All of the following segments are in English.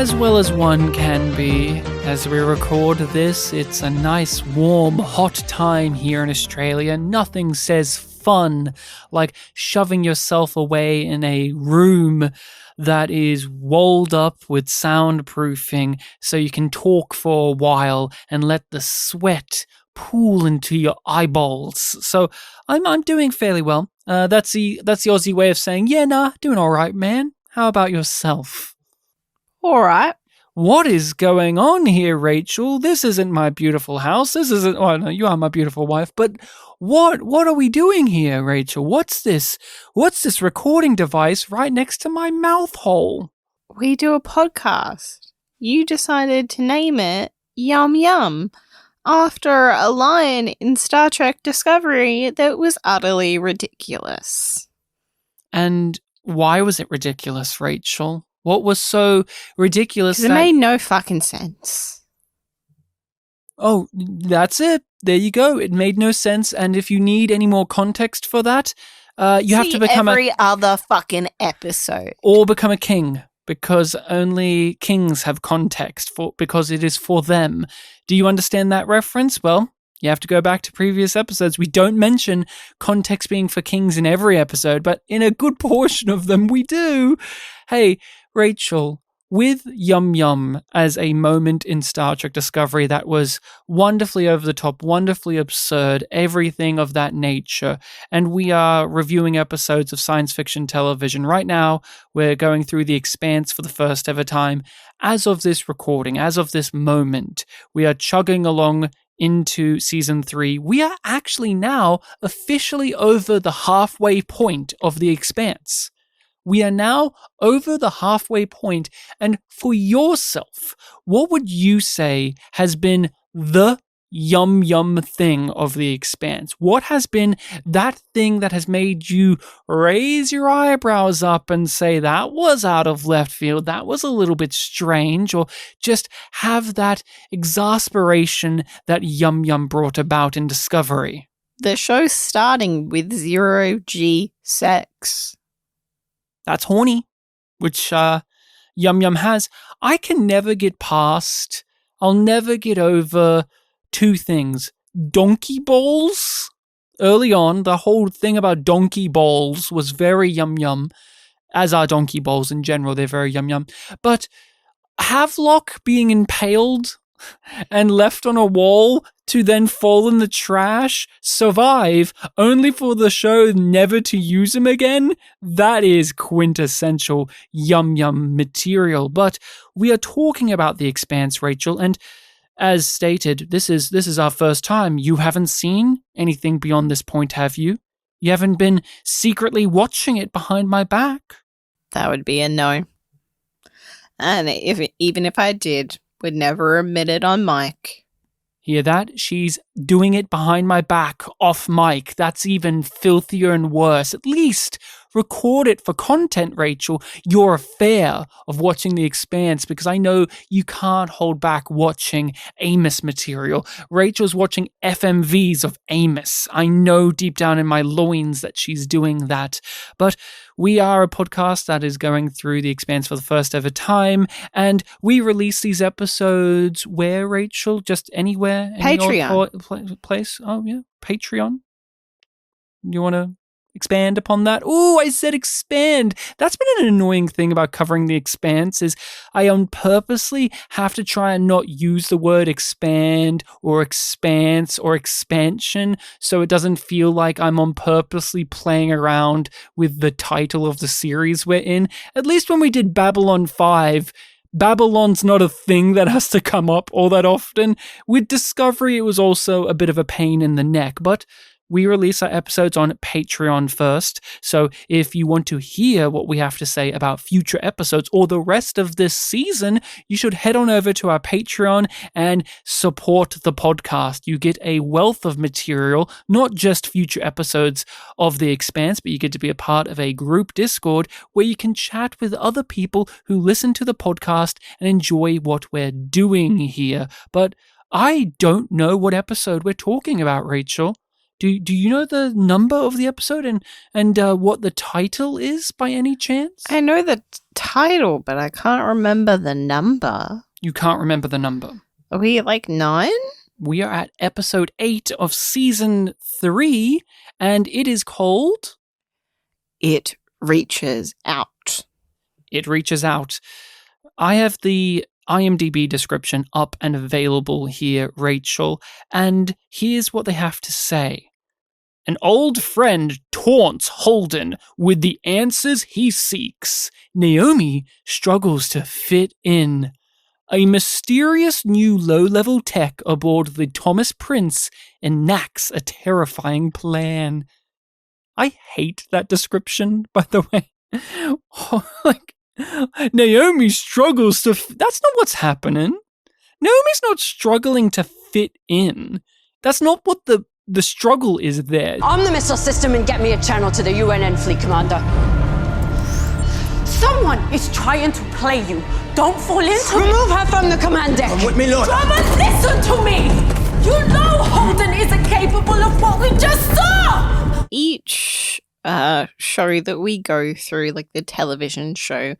as well as one can be. As we record this, it's a nice, warm, hot time here in Australia. Nothing says fun like shoving yourself away in a room that is walled up with soundproofing so you can talk for a while and let the sweat pool into your eyeballs. So I'm doing fairly well. That's the Aussie way of saying, yeah, nah, doing all right, man. How about yourself? All right. What is going on here, Rachel? This isn't my beautiful house. This isn't... Oh, no, you are my beautiful wife. But what are we doing here, Rachel? What's this? What's this recording device right next to my mouth hole? We do a podcast. You decided to name it Yum Yum after a line in Star Trek Discovery that was utterly ridiculous. And why was it ridiculous, Rachel? What was so ridiculous? Because it made no fucking sense. Oh, that's it. There you go. It made no sense. And if you need any more context for that, you have to become every other fucking episode. Or become a king, because only kings have context because it is for them. Do you understand that reference? Well, you have to go back to previous episodes. We don't mention context being for kings in every episode, but in a good portion of them we do. Hey, Rachel, with Yum Yum as a moment in Star Trek Discovery that was wonderfully over the top, wonderfully absurd, everything of that nature, and we are reviewing episodes of science fiction television. Right now, we're going through The Expanse for the first ever time. As of this recording, as of this moment, we are chugging along into season 3. We are actually now officially over the halfway point of The Expanse. We are now over the halfway point, and for yourself, what would you say has been the yum yum thing of The Expanse? What has been that thing that has made you raise your eyebrows up and say, that was out of left field, that was a little bit strange, or just have that exasperation that Yum Yum brought about in Discovery? The show's starting with 0G sex. That's horny, which Yum Yum has. I can never get past, I'll never get over two things. Donkey balls. Early on, the whole thing about donkey balls was very Yum Yum, as are donkey balls in general, they're very Yum Yum. But Havelock being impaled and left on a wall to then fall in the trash, survive, only for the show never to use him again, that is quintessential Yum Yum material. But we are talking about The Expanse, Rachel, and as stated, this is our first time. You haven't seen anything beyond this point, have you? You haven't been secretly watching it behind my back? That would be a no. And even if I did, would never admit it on mic. Hear that? She's doing it behind my back, off mic. That's even filthier and worse. At least record it for content, Rachel. Your affair of watching The Expanse, because I know you can't hold back watching Amos material. Rachel's watching FMVs of Amos. I know deep down in my loins that she's doing that. But we are a podcast that is going through The Expanse for the first ever time, and we release these episodes where, Rachel? Just anywhere? Patreon. Place? Oh, yeah. Patreon? You want to expand upon that? Oh, I said expand. That's been an annoying thing about covering The Expanse is I purposely have to try and not use the word expand or expanse or expansion so it doesn't feel like I'm on purposely playing around with the title of the series we're in. At least when we did Babylon 5, Babylon's not a thing that has to come up all that often. With Discovery, it was also a bit of a pain in the neck, but we release our episodes on Patreon first, so if you want to hear what we have to say about future episodes or the rest of this season, you should head on over to our Patreon and support the podcast. You get a wealth of material, not just future episodes of The Expanse, but you get to be a part of a group Discord where you can chat with other people who listen to the podcast and enjoy what we're doing here. But I don't know what episode we're talking about, Rachel. Do you know the number of the episode and what the title is by any chance? I know the title, but I can't remember the number. You can't remember the number. Are we at like 9? We are at episode 8 of season 3, and it is called... It Reaches Out. It Reaches Out. I have the IMDb description up and available here, Rachel, and here's what they have to say. An old friend taunts Holden with the answers he seeks. Naomi struggles to fit in. A mysterious new low-level tech aboard the Thomas Prince enacts a terrifying plan. I hate that description, by the way. Naomi struggles to... That's not what's happening. Naomi's not struggling to fit in. That's not what the struggle is there. Arm the missile system and get me a channel to the UNN fleet commander. Someone is trying to play you. Don't fall into it. Remove her from the command deck. Come with me, Lord. Drummer, listen to me. You know Holden isn't capable of what we just saw. Each show that we go through, like the television show,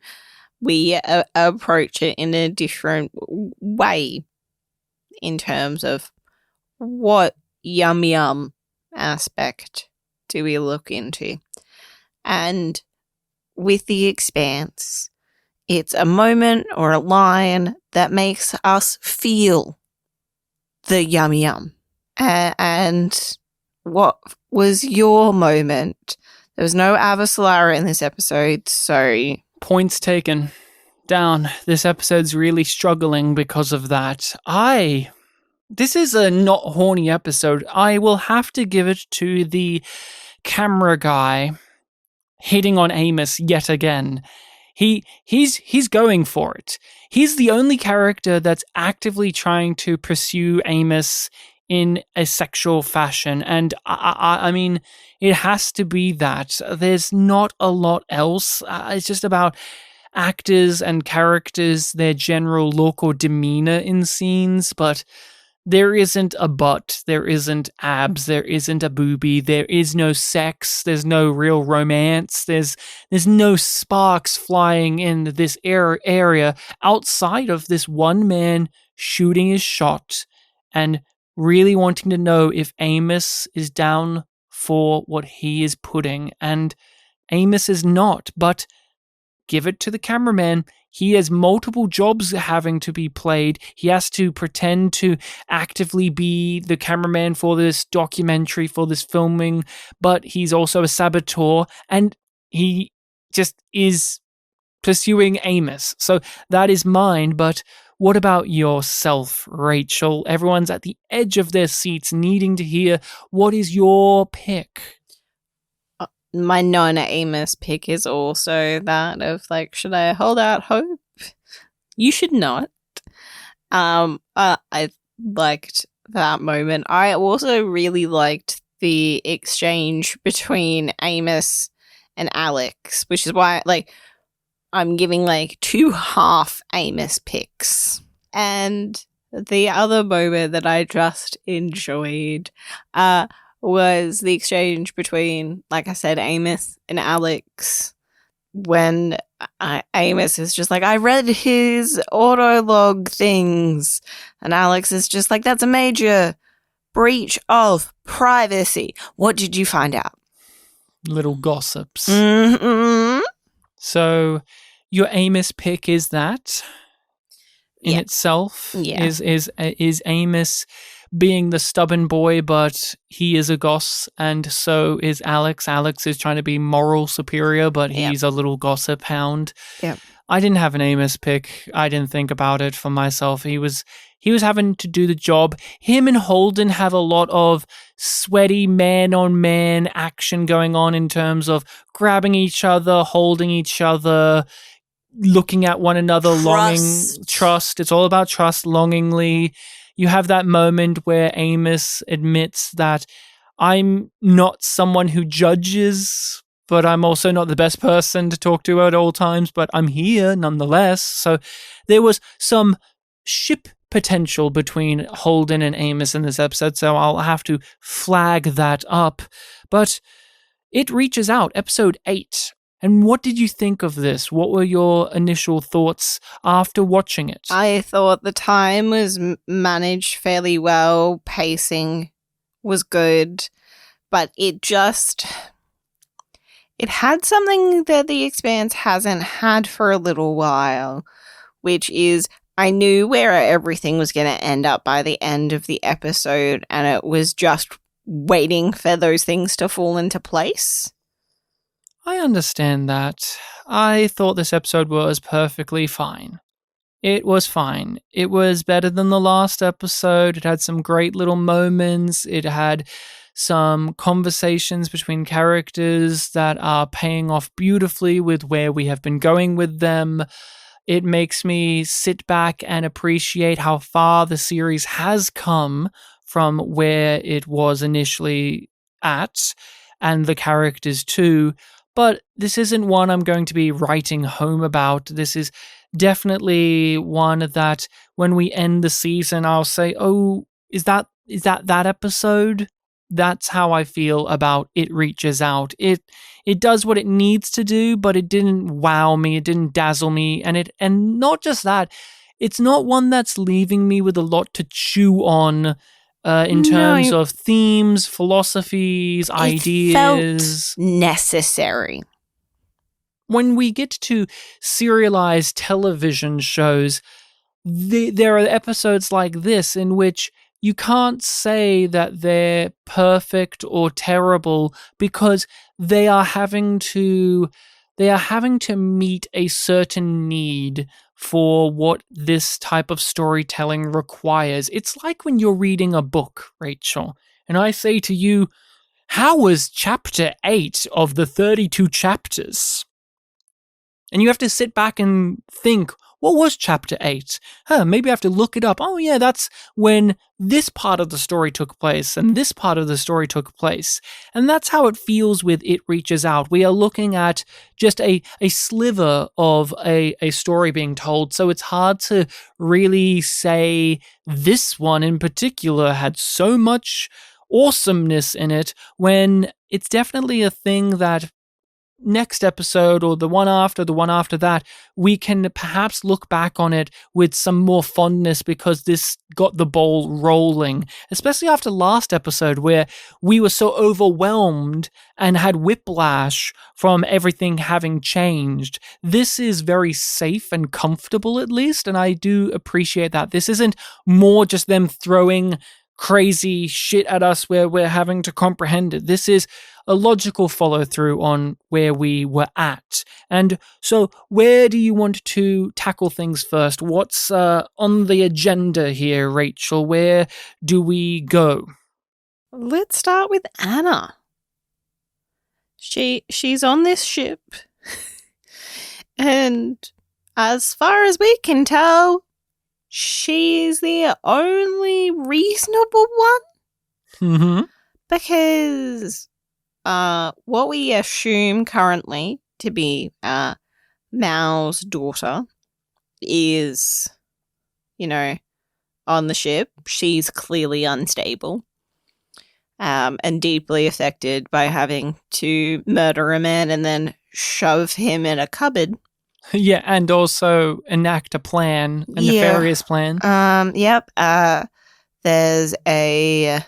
we approach it in a different way in terms of what yum aspect do we look into. And with The Expanse, it's a moment or a line that makes us feel the yum. And what was your moment? There was no Avasalara in this episode, so... Points taken. Down. This episode's really struggling because of that. This is a not horny episode. I will have to give it to the camera guy hitting on Amos yet again. He's going for it. He's the only character that's actively trying to pursue Amos in a sexual fashion, and I mean, it has to be that. There's not a lot else. It's just about actors and characters, their general look or demeanor in scenes, but there isn't a butt, there isn't abs, there isn't a boobie, there is no sex, there's no real romance, there's no sparks flying in this area outside of this one man shooting his shot and really wanting to know if Amos is down for what he is putting, and Amos is not, but give it to the cameraman. He has multiple jobs having to be played. He has to pretend to actively be the cameraman for this documentary, for this filming, but he's also a saboteur, and he just is pursuing Amos. So that is mine, but what about yourself, Rachel? Everyone's at the edge of their seats needing to hear, what is your pick? My non-Amos pick is also that of, like, should I hold out hope? You should not. I liked that moment. I also really liked the exchange between Amos and Alex, which is why, like, I'm giving, like, 2 half Amos picks. And the other moment that I just enjoyed was the exchange between, like I said, Amos and Alex, when Amos is just like, I read his autolog things, and Alex is just like, that's a major breach of privacy. What did you find out? Little gossips. Mm-hmm. So your Amos pick is that in itself? Yeah. Is Amos being the stubborn boy, but he is a goss, and so is Alex. Alex is trying to be moral superior, but he's a little gossip hound. Yep. I didn't have an Amos pick. I didn't think about it for myself. He was having to do the job. Him and Holden have a lot of sweaty man-on-man action going on in terms of grabbing each other, holding each other, looking at one another, longing, trust. It's all about trust, longingly. You have that moment where Amos admits that I'm not someone who judges, but I'm also not the best person to talk to at all times, but I'm here nonetheless. So there was some ship potential between Holden and Amos in this episode, so I'll have to flag that up. But It Reaches Out, episode 8. And what did you think of this? What were your initial thoughts after watching it? I thought the time was managed fairly well. Pacing was good. But it had something that The Expanse hasn't had for a little while, which is I knew where everything was going to end up by the end of the episode, and it was just waiting for those things to fall into place. I understand that. I thought this episode was perfectly fine. It was fine. It was better than the last episode. It had some great little moments. It had some conversations between characters that are paying off beautifully with where we have been going with them. It makes me sit back and appreciate how far the series has come from where it was initially at, and the characters too. But this isn't one I'm going to be writing home about. This is definitely one that when we end the season, I'll say, oh, is that episode? That's how I feel about It Reaches Out. It does what it needs to do, but it didn't wow me. It didn't dazzle me. And not just that, it's not one that's leaving me with a lot to chew on in terms of themes, philosophies, ideas. Felt necessary. When we get to serialized television shows, there are episodes like this in which you can't say that they're perfect or terrible because they are having to meet a certain need for what this type of storytelling requires. It's like when you're reading a book, Rachel, and I say to you, how was chapter 8 of the 32 chapters? And you have to sit back and think, what was chapter 8? Maybe I have to look it up. Oh yeah, that's when this part of the story took place and this part of the story took place. And that's how it feels with It Reaches Out. We are looking at just a sliver of a story being told. So it's hard to really say this one in particular had so much awesomeness in it when it's definitely a thing that next episode or the one after that, we can perhaps look back on it with some more fondness because this got the ball rolling, especially after last episode where we were so overwhelmed and had whiplash from everything having changed. This is very safe and comfortable, at least, and I do appreciate that. This isn't more just them throwing crazy shit at us where we're having to comprehend it. This is a logical follow-through on where we were at. And so where do you want to tackle things first? What's on the agenda here, Rachel? Where do we go? Let's start with Anna. She's on this ship. And as far as we can tell, she's the only reasonable one. Mm-hmm. Because what we assume currently to be Mao's daughter is, on the ship. She's clearly unstable and deeply affected by having to murder a man and then shove him in a cupboard. Yeah, and also enact a plan, a nefarious plan. Yep. There's a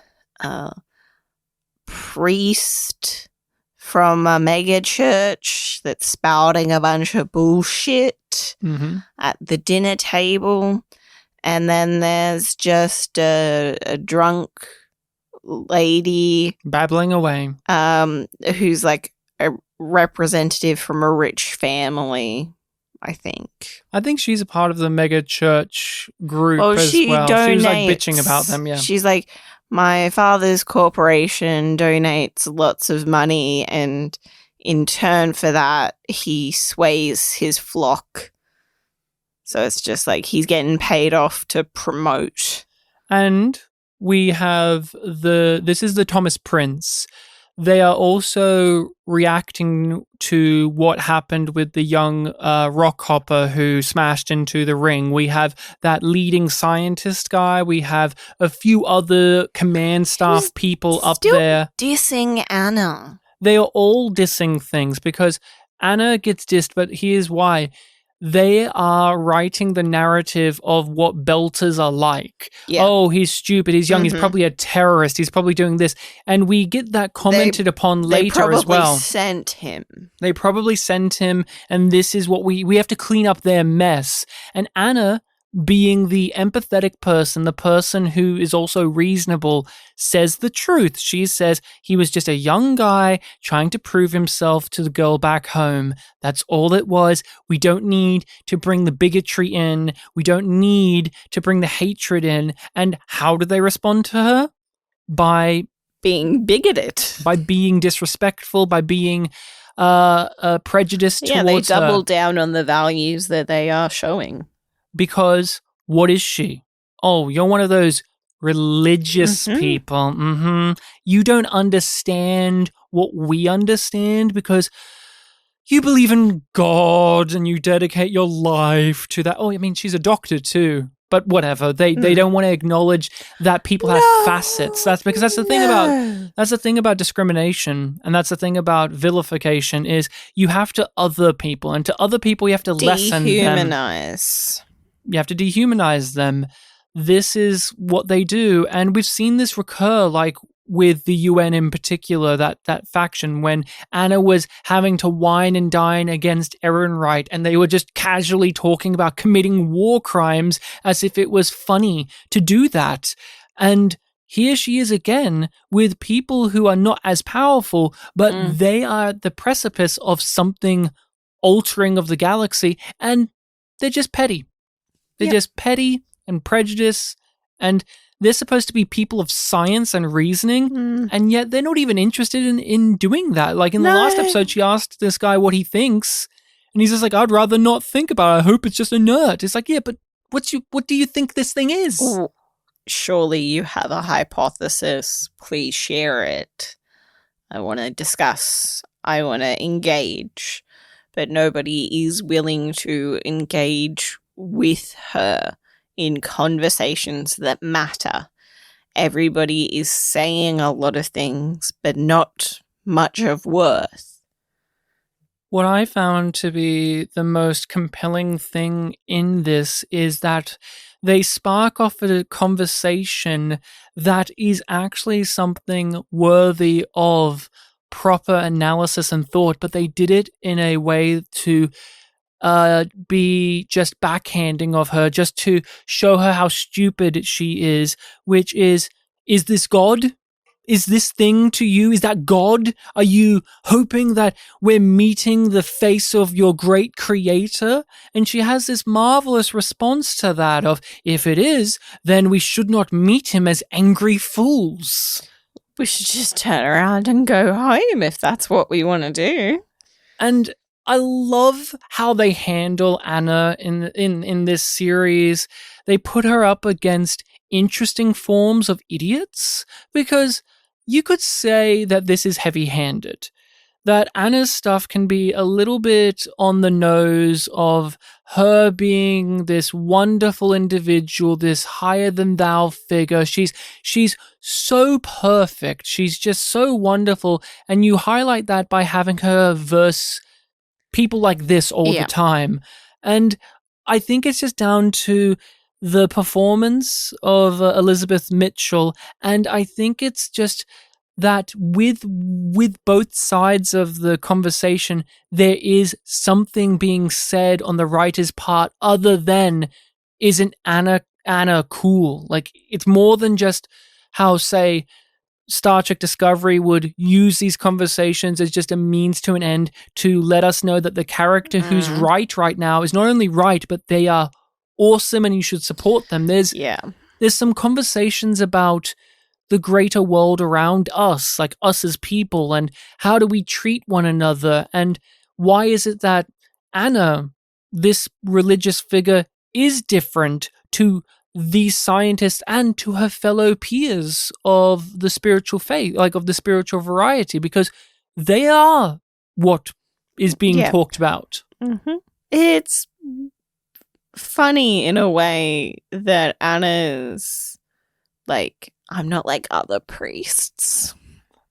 priest from a mega church that's spouting a bunch of bullshit at the dinner table. And then there's just a drunk lady babbling away, who's like a representative from a rich family, I think she's a part of the mega church group as she well. Donates, she was like bitching about them, yeah. She's like, my father's corporation donates lots of money, and in turn for that, he sways his flock. So it's just like he's getting paid off to promote. And we have this is the Thomas Prince, they are also reacting to what happened with the young rock hopper who smashed into the ring. We have that leading scientist guy. We have a few other command staff people up there. Dissing Anna. They are all dissing things because Anna gets dissed, but here's why. They are writing the narrative of what belters are like. Yeah. Oh, he's stupid. He's young. He's probably a terrorist. He's probably doing this. And we get that commented upon later as well. They probably sent him. And this is what we have to clean up their mess. And Anna, being the empathetic person, the person who is also reasonable, says the truth. She says he was just a young guy trying to prove himself to the girl back home. That's all it was. We don't need to bring the bigotry in. We don't need to bring the hatred in. And how do they respond to her? By being bigoted. By being disrespectful, by being prejudiced towards her. Yeah, they double down on the values that they are showing. Because what is she? Oh, you're one of those religious people. You don't understand what we understand because you believe in God and you dedicate your life to that. Oh, I mean, she's a doctor too. But whatever. They don't want to acknowledge that people have facets. That's because that's the thing about discrimination, and that's the thing about vilification is you have to other people, and to other people you have to lessen them. Dehumanize. You have to dehumanize them. This is what they do. And we've seen this recur, like with the UN in particular, that faction, when Anna was having to wine and dine against Ehrenreich, and they were just casually talking about committing war crimes as if it was funny to do that. And here she is again with people who are not as powerful, but they are at the precipice of something altering of the galaxy, and they're just petty. They're just petty and prejudice, and they're supposed to be people of science and reasoning, and yet they're not even interested in doing that. Like in the last episode, she asked this guy what he thinks, and he's just like, I'd rather not think about it. I hope it's just a nerd. It's like, yeah, but what do you think this thing is? Ooh, surely you have a hypothesis. Please share it. I want to discuss. I want to engage. But nobody is willing to engage with her in conversations that matter. Everybody is saying a lot of things, but not much of worth. What I found to be the most compelling thing in this is that they spark off a conversation that is actually something worthy of proper analysis and thought, but they did it in a way to be just backhanding of her, just to show her how stupid she is, which is this God? Is this thing to you? Is that God? Are you hoping that we're meeting the face of your great creator? And she has this marvelous response to that of, if it is, then we should not meet him as angry fools. We should just turn around and go home if that's what we want to do. And I love how they handle Anna in this series. They put her up against interesting forms of idiots, because you could say that this is heavy-handed, that Anna's stuff can be a little bit on the nose of her being this wonderful individual, this higher-than-thou figure. She's so perfect. She's just so wonderful, and you highlight that by having her verse people like this all the time. And I think it's just down to the performance of Elizabeth Mitchell, and I think it's just that with both sides of the conversation, there is something being said on the writer's part other than, isn't Anna cool? Like, it's more than just how, say, Star Trek Discovery would use these conversations as just a means to an end to let us know that the character who's right now is not only right, but they are awesome and you should support them. There's some conversations about the greater world around us, like us as people, and how do we treat one another, and why is it that Anna, this religious figure, is different to these scientists and to her fellow peers of the spiritual faith, like of the spiritual variety, because they are what is being talked about. Mm-hmm. It's funny in a way that Anna's like, I'm not like other priests.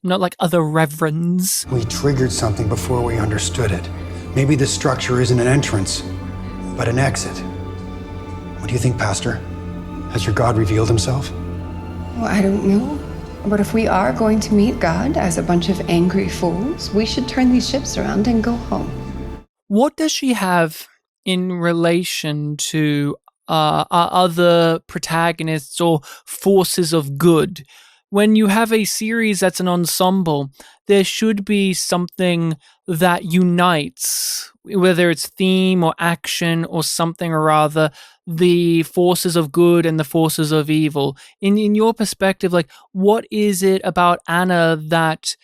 Not like other reverends. We triggered something before we understood it. Maybe the structure isn't an entrance, but an exit. What do you think, Pastor? Has your God revealed himself? Well, I don't know. But if we are going to meet God as a bunch of angry fools, we should turn these ships around and go home. What does she have in relation to our other protagonists or forces of good? When you have a series that's an ensemble, there should be something that unites, whether it's theme or action or something or other, the forces of good and the forces of evil. In your perspective, like, what is it about Anna that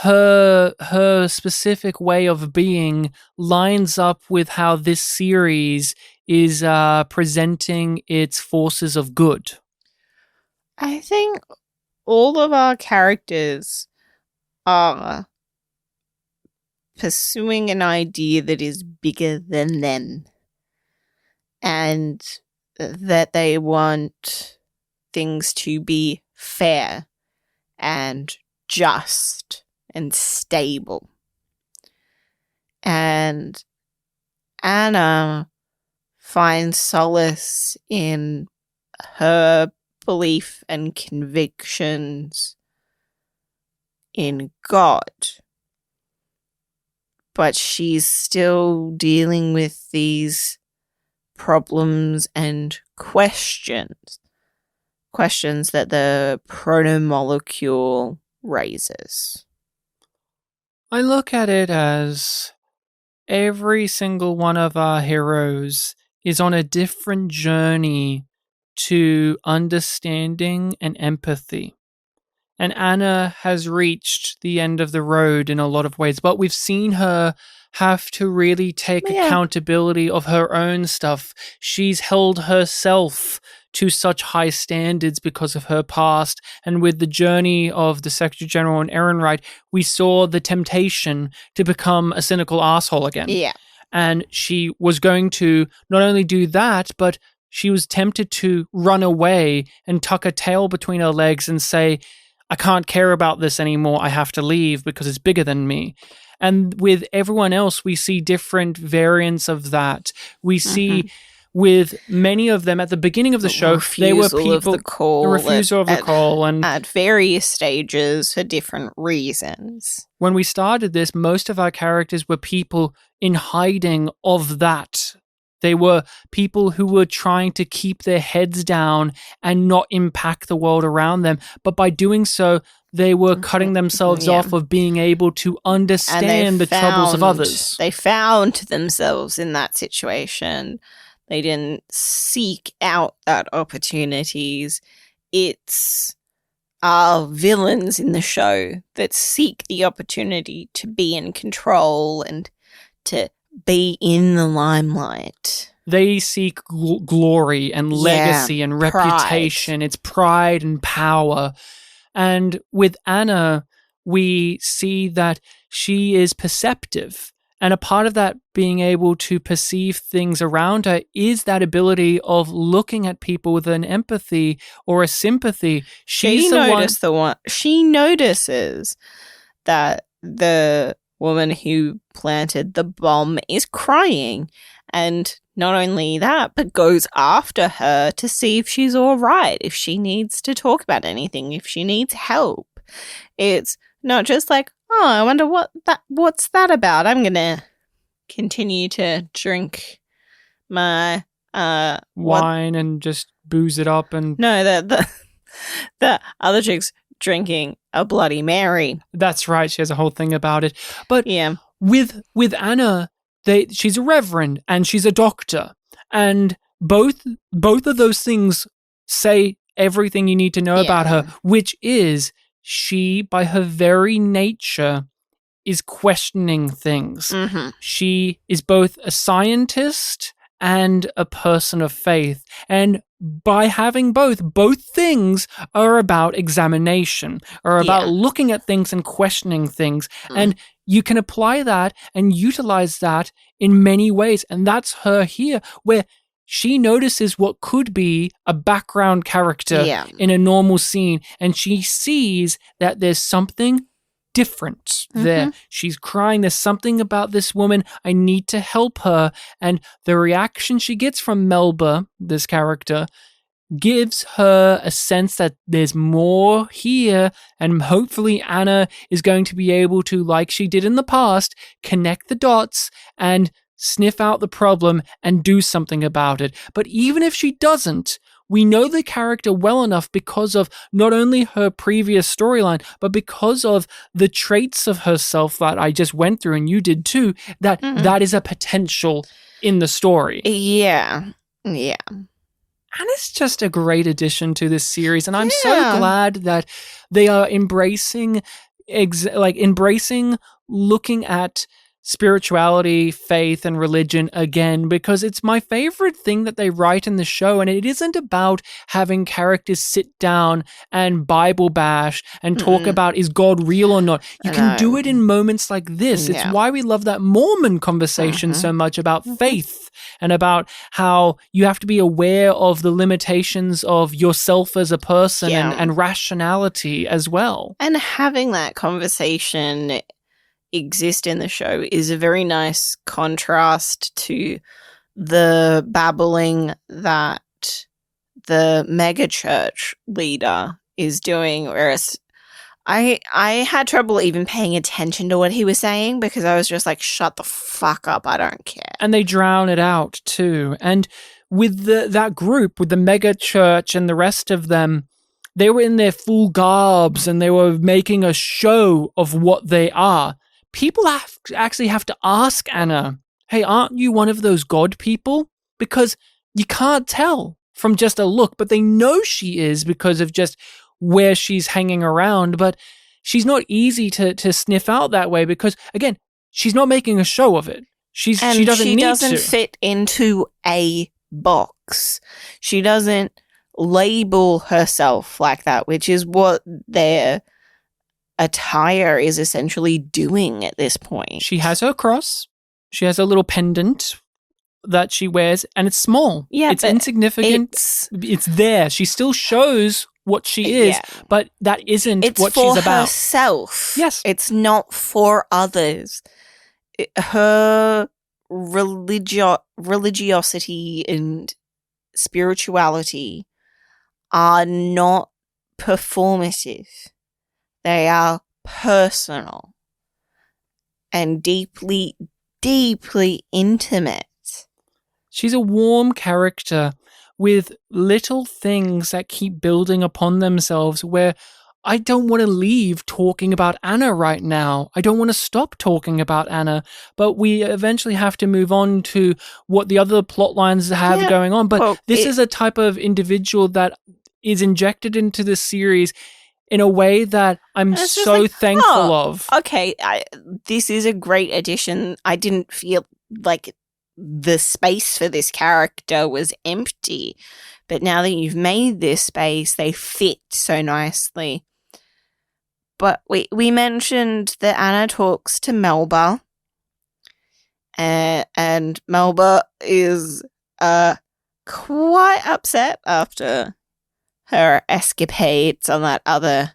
her specific way of being lines up with how this series is presenting its forces of good? I think all of our characters are pursuing an idea that is bigger than them, and that they want things to be fair and just and stable. And Anna finds solace in her belief and convictions in God, but she's still dealing with these problems and questions that the protomolecule raises. I look at it as every single one of our heroes is on a different journey to understanding and empathy. And Anna has reached the end of the road in a lot of ways, but we've seen her have to really take accountability of her own stuff. She's held herself to such high standards because of her past. And with the journey of the Secretary General and Ehrenreich, we saw the temptation to become a cynical asshole again. Yeah. And she was going to not only do that, but she was tempted to run away and tuck her tail between her legs and say, I can't care about this anymore. I have to leave because it's bigger than me. And with everyone else, we see different variants of that. We see with many of them at the beginning of the show, they were people, of the call, the refusal of the call, and at various stages for different reasons. When we started this, most of our characters were people in hiding of that. They were people who were trying to keep their heads down and not impact the world around them. But by doing so, they were cutting themselves off of being able to understand the troubles of others. They found themselves in that situation. They didn't seek out that opportunities. It's our villains in the show that seek the opportunity to be in control and to be in the limelight. They seek glory and legacy and reputation. Pride. It's pride and power. And with Anna, we see that she is perceptive. And a part of that being able to perceive things around her is that ability of looking at people with an empathy or a sympathy. She notices that the woman who planted the bomb is crying. And not only that, but goes after her to see if she's all right, if she needs to talk about anything, if she needs help. It's not just like, oh, I wonder what's that about? I'm going to continue to drink my wine and just booze it up. And no, the other chick's drinking a Bloody Mary. That's right. She has a whole thing about it. But yeah, with Anna, she's a reverend and she's a doctor, and both of those things say everything you need to know about her, which is she, by her very nature, is questioning things. Mm-hmm. She is both a scientist and a person of faith. And by having both things are about examination, are about looking at things and questioning things. And you can apply that and utilize that in many ways. And that's her here, where she notices what could be a background character in a normal scene, and she sees that there's something different there. She's crying. There's something about this woman. I need to help her. And the reaction she gets from Melba, this character, gives her a sense that there's more here, and hopefully Anna is going to be able to, like she did in the past, connect the dots and sniff out the problem and do something about it. But even if she doesn't, we know the character well enough because of not only her previous storyline, but because of the traits of herself that I just went through, and you did too, that that is a potential in the story. Yeah. And it's just a great addition to this series. And I'm so glad that they are embracing looking at spirituality, faith, and religion again, because it's my favorite thing that they write in the show. And it isn't about having characters sit down and Bible bash and talk about, is God real or not? You can do it in moments like this. It's why we love that Mormon conversation so much about faith and about how you have to be aware of the limitations of yourself as a person and rationality as well. And having that conversation exist in the show is a very nice contrast to the babbling that the megachurch leader is doing, whereas I had trouble even paying attention to what he was saying because I was just like, shut the fuck up, I don't care. And they drown it out too. And with that group, with the megachurch and the rest of them, they were in their full garbs and they were making a show of what they are. People actually have to ask Anna, hey, aren't you one of those God people? Because you can't tell from just a look, but they know she is because of just where she's hanging around. But she's not easy to sniff out that way because, again, she's not making a show of it. She doesn't fit into a box. She doesn't label herself like that, which is what their attire is essentially doing at this point. She has her cross. She has a little pendant that she wears, and it's small. Yeah, it's insignificant. It's there. She still shows what she is, but that isn't what she's about. It's for herself. Yes. It's not for others. Her religiosity and spirituality are not performative. They are personal and deeply, deeply intimate. She's a warm character with little things that keep building upon themselves where I don't want to leave talking about Anna right now. I don't want to stop talking about Anna, but we eventually have to move on to what the other plot lines have going on. But this is a type of individual that is injected into the series in a way that I'm so thankful of. Okay, this is a great addition. I didn't feel like the space for this character was empty. But now that you've made this space, they fit so nicely. But we mentioned that Anna talks to Melba. And Melba is quite upset after her escapades on that other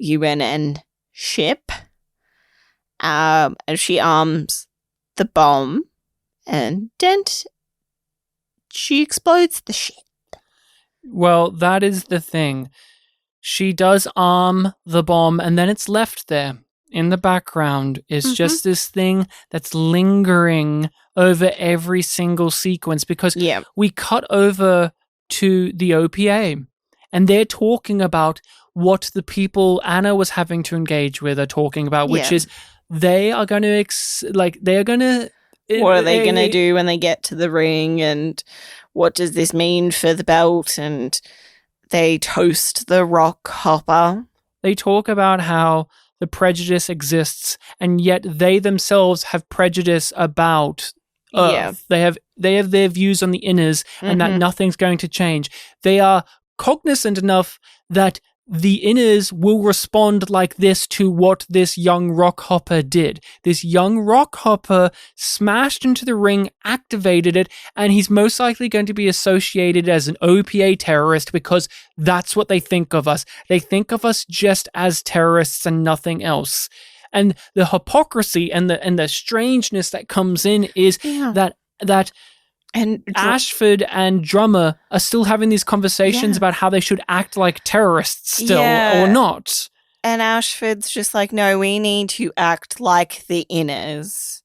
UNN ship. And she arms the bomb, and then she explodes the ship. Well, that is the thing. She does arm the bomb, and then it's left there in the background. It's just this thing that's lingering over every single sequence because we cut over to the OPA. And they're talking about what the people Anna was having to engage with are talking about, which is they are going to, what are they going to do when they get to the ring? And what does this mean for the belt? And they toast the rock hopper. They talk about how the prejudice exists, and yet they themselves have prejudice about Earth. Yeah. They have their views on the inners and that nothing's going to change. They are cognizant enough that the inners will respond like this to what this young rockhopper did. This young rockhopper smashed into the ring, activated it, and he's most likely going to be associated as an OPA terrorist because that's what they think of us. They think of us just as terrorists and nothing else. And the hypocrisy and the strangeness that comes in is that and Ashford and Drummer are still having these conversations about how they should act like terrorists still or not. And Ashford's just like, no, we need to act like the inners,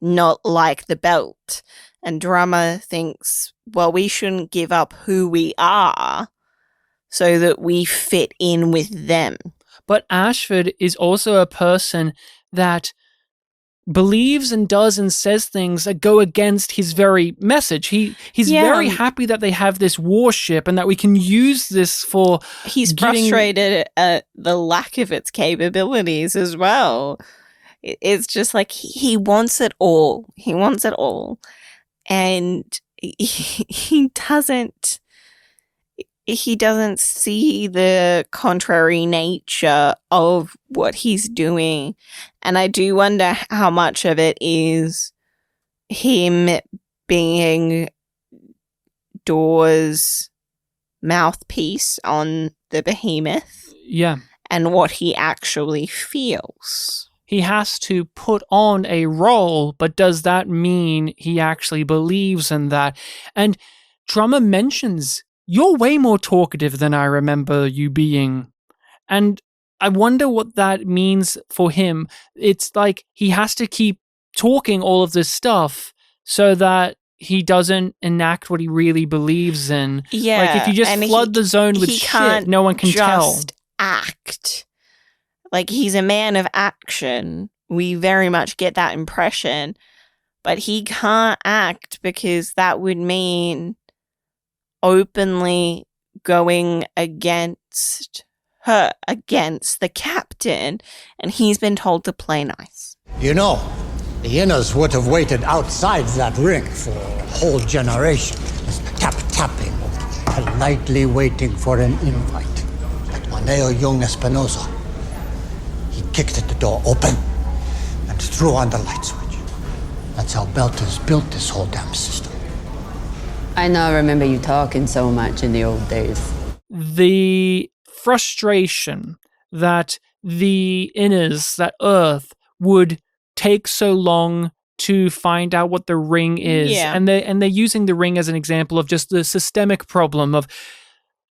not like the belt. And Drummer thinks, well, we shouldn't give up who we are so that we fit in with them. But Ashford is also a person that believes and does and says things that go against his very message. He's very happy that they have this warship and that we can use this for... He's frustrated at the lack of its capabilities as well. It's just like he wants it all. He wants it all. And he doesn't see the contrary nature of what he's doing. And I do wonder how much of it is him being Dor's mouthpiece on the behemoth. Yeah. And what he actually feels. He has to put on a role, but does that mean he actually believes in that? And Drummer mentions, you're way more talkative than I remember you being. And I wonder what that means for him. It's like he has to keep talking all of this stuff so that he doesn't enact what he really believes in. Yeah. Like if you just flood the zone with shit, no one can tell. Just act. Like he's a man of action. We very much get that impression. But he can't act because that would mean openly going against the captain, and he's been told to play nice. You know, the inners would have waited outside that ring for a whole generation, just tapping, politely waiting for an invite. But Maneo Young Espinosa, he kicked the door open and threw on the light switch. That's how Belters built this whole damn system. I now remember you talking so much in the old days. The frustration that the inners, that Earth, would take so long to find out what the ring is. Yeah. And they're using the ring as an example of just the systemic problem of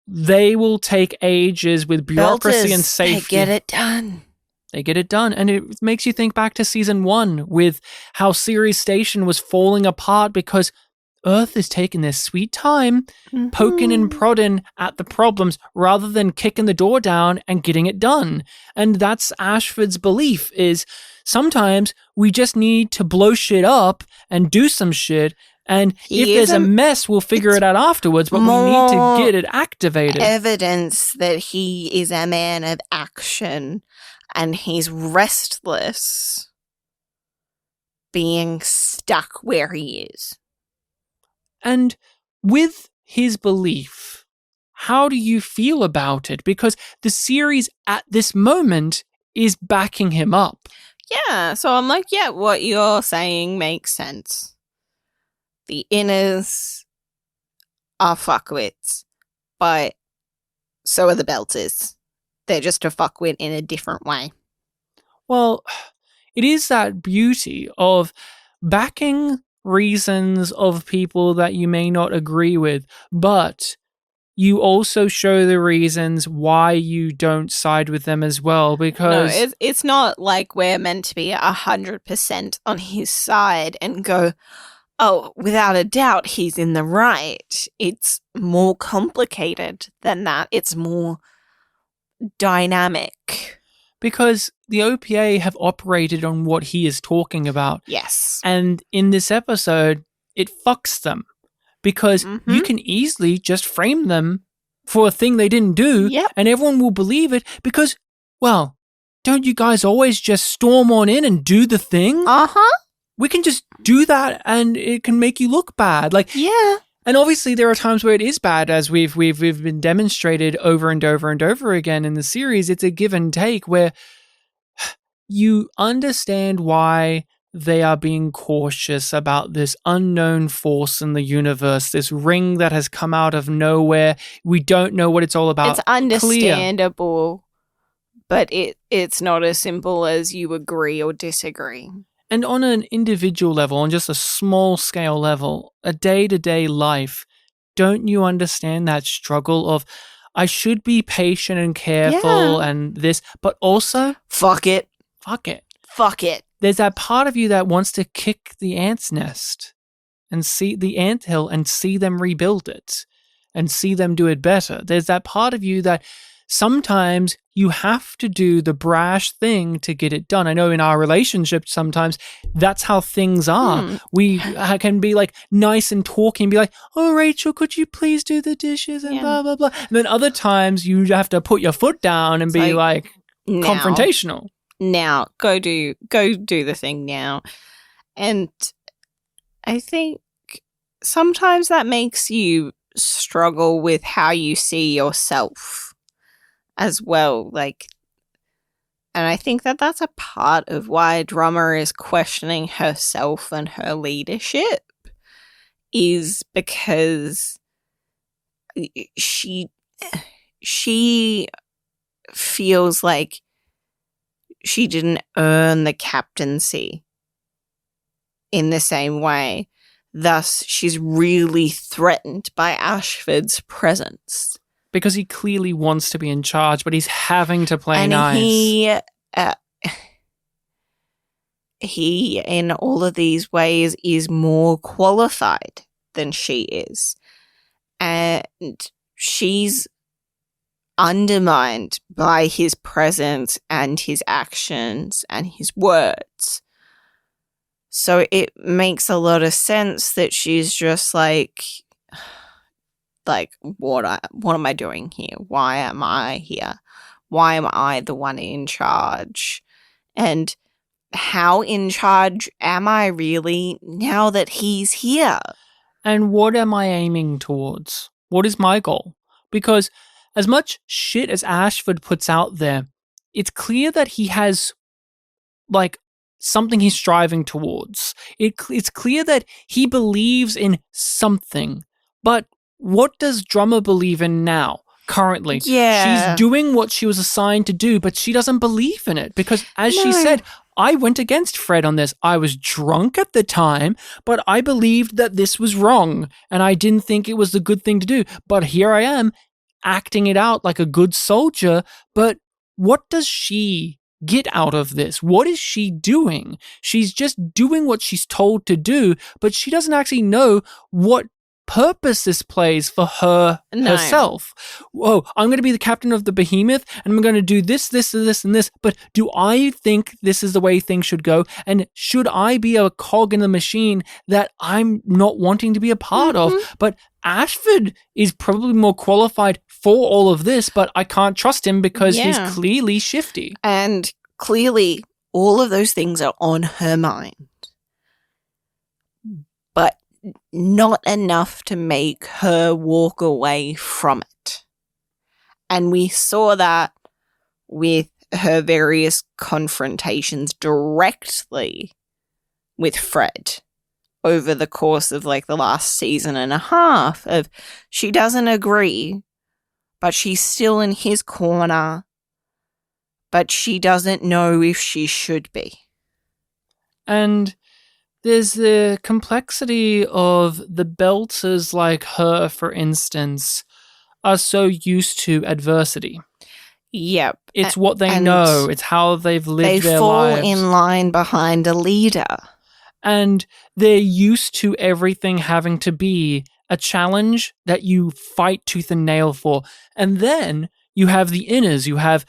they will take ages with bureaucracy and safety. They get it done. They get it done. And it makes you think back to season 1 with how Ceres Station was falling apart because Earth is taking their sweet time, poking and prodding at the problems rather than kicking the door down and getting it done. And that's Ashford's belief is sometimes we just need to blow shit up and do some shit. And if there's a mess, we'll figure it out afterwards, but we need to get it activated. Evidence that he is a man of action and he's restless being stuck where he is. And with his belief, how do you feel about it? Because the series at this moment is backing him up. Yeah, so I'm like, yeah, what you're saying makes sense. The inners are fuckwits, but so are the belters. They're just a fuckwit in a different way. Well, it is that beauty of backing reasons of people that you may not agree with, but you also show the reasons why you don't side with them as well, because... No, it's not like we're meant to be 100% on his side and go, oh, without a doubt, he's in the right. It's more complicated than that. It's more dynamic. Because the OPA have operated on what he is talking about. Yes. And in this episode, it fucks them. Because you can easily just frame them for a thing they didn't do, and everyone will believe it because, well, don't you guys always just storm on in and do the thing? Uh-huh. we can just do that and it can make you look bad. Like, Yeah. and obviously there are times where it is bad, as we've been demonstrated over and over and over again in the series. It's a give and take where you understand why they are being cautious about this unknown force in the universe, this ring that has come out of nowhere. We don't know what it's all about. It's understandable, but it's not as simple as you agree or disagree. And on an individual level, on just a small scale level, a day-to-day life, don't you understand that struggle of, I should be patient and careful and this, but also, Fuck it. fuck it. Fuck it. There's that part of you that wants to kick the ant's nest and see the anthill and see them rebuild it and see them do it better. There's that part of you that sometimes you have to do the brash thing to get it done. I know in our relationship, sometimes that's how things are. We can be like nice and talking, be like, oh, Rachel, could you please do the dishes and blah, blah, blah. And then other times you have to put your foot down and be like now. confrontational. Now, go do the thing now. And I think sometimes that makes you struggle with how you see yourself as well. Like, and I think that that's a part of why Drummer is questioning herself and her leadership, is because she feels like she didn't earn the captaincy in the same way. Thus, she's really threatened by Ashford's presence. Because he clearly wants to be in charge, but he's having to play nice. And he, in all of these ways, is more qualified than she is. And she's undermined by his presence and his actions and his words. So it makes a lot of sense that she's just like what am I doing here? Why am I here? Why am I the one in charge? And how in charge am I really now that he's here? And what am I aiming towards? What is my goal? Because as much shit as Ashford puts out there, it's clear that he has, like, something he's striving towards. It's clear that he believes in something. But what does Drummer believe in now, currently? Yeah. She's doing what she was assigned to do, but she doesn't believe in it. Because, as she said, I went against Fred on this. I was drunk at the time, but I believed that this was wrong. And I didn't think it was the good thing to do. But here I am, acting it out like a good soldier, but what does she get out of this? What is she doing? She's just doing what she's told to do, but she doesn't actually know what purpose this plays for her herself. Whoa, I'm going to be the captain of the behemoth and I'm going to do this, this, and this, and this, but do I think this is the way things should go? And should I be a cog in the machine that I'm not wanting to be a part of? But Ashford is probably more qualified for all of this, but I can't trust him because he's clearly shifty. And clearly all of those things are on her mind. But not enough to make her walk away from it. And we saw that with her various confrontations directly with Fred over the course of like the last season and a half. Of she doesn't agree, but she's still in his corner, but she doesn't know if she should be. And there's the complexity of the Belters like her, for instance, are so used to adversity. Yep. It's what they know. It's how they've lived their lives. They fall in line behind a leader. And they're used to everything having to be a challenge that you fight tooth and nail for. And then you have the inners, you have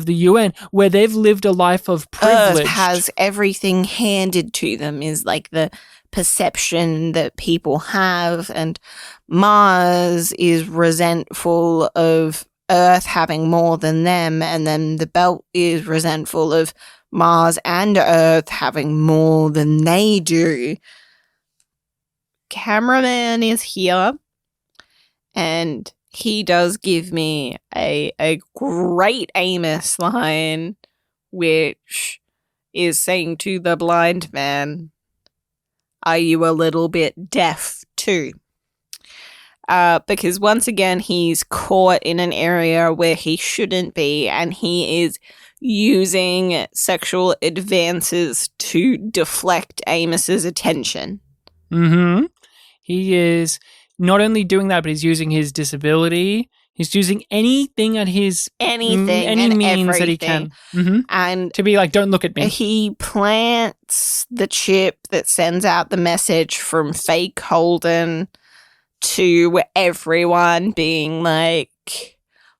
the UN, where they've lived a life of privilege. Earth has everything handed to them, is like the perception that people have, and Mars is resentful of Earth having more than them, and then the Belt is resentful of Mars and Earth having more than they do. Cameraman is here, and he does give me a great Amos line, which is saying to the blind man, "Are you a little bit deaf too?" Because once again, he's caught in an area where he shouldn't be, and he is using sexual advances to deflect Amos's attention. Mm-hmm. He is not only doing that, but he's using his disability. He's using anything at his any and means everything. that he can, mm-hmm. And to be like, "Don't look at me." He plants the chip that sends out the message from fake Holden to everyone, being like,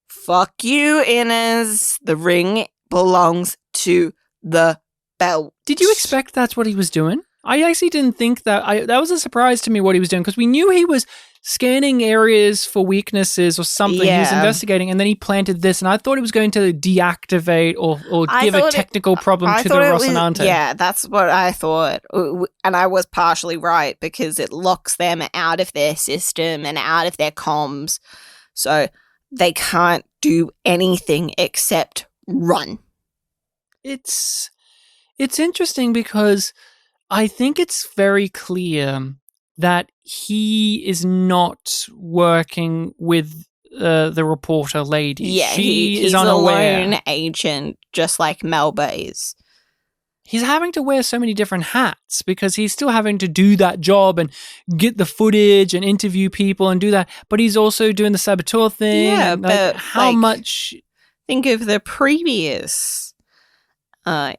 "Fuck you, Inez. The ring belongs to the belt." Did you expect that's what he was doing? I actually didn't think that. That was a surprise to me what he was doing, because we knew he was scanning areas for weaknesses or something. He was investigating, and then he planted this, and I thought it was going to deactivate or give a technical problem to the Rocinante. Yeah, that's what I thought. And I was partially right, because it locks them out of their system and out of their comms. So they can't do anything except run. It's interesting because I think it's very clear that he is not working with the reporter lady. Yeah, he's is unaware. A lone agent, just like Melba is. He's having to wear so many different hats because he's still having to do that job and get the footage and interview people and do that. But he's also doing the saboteur thing. Yeah, but how much? Think of the previous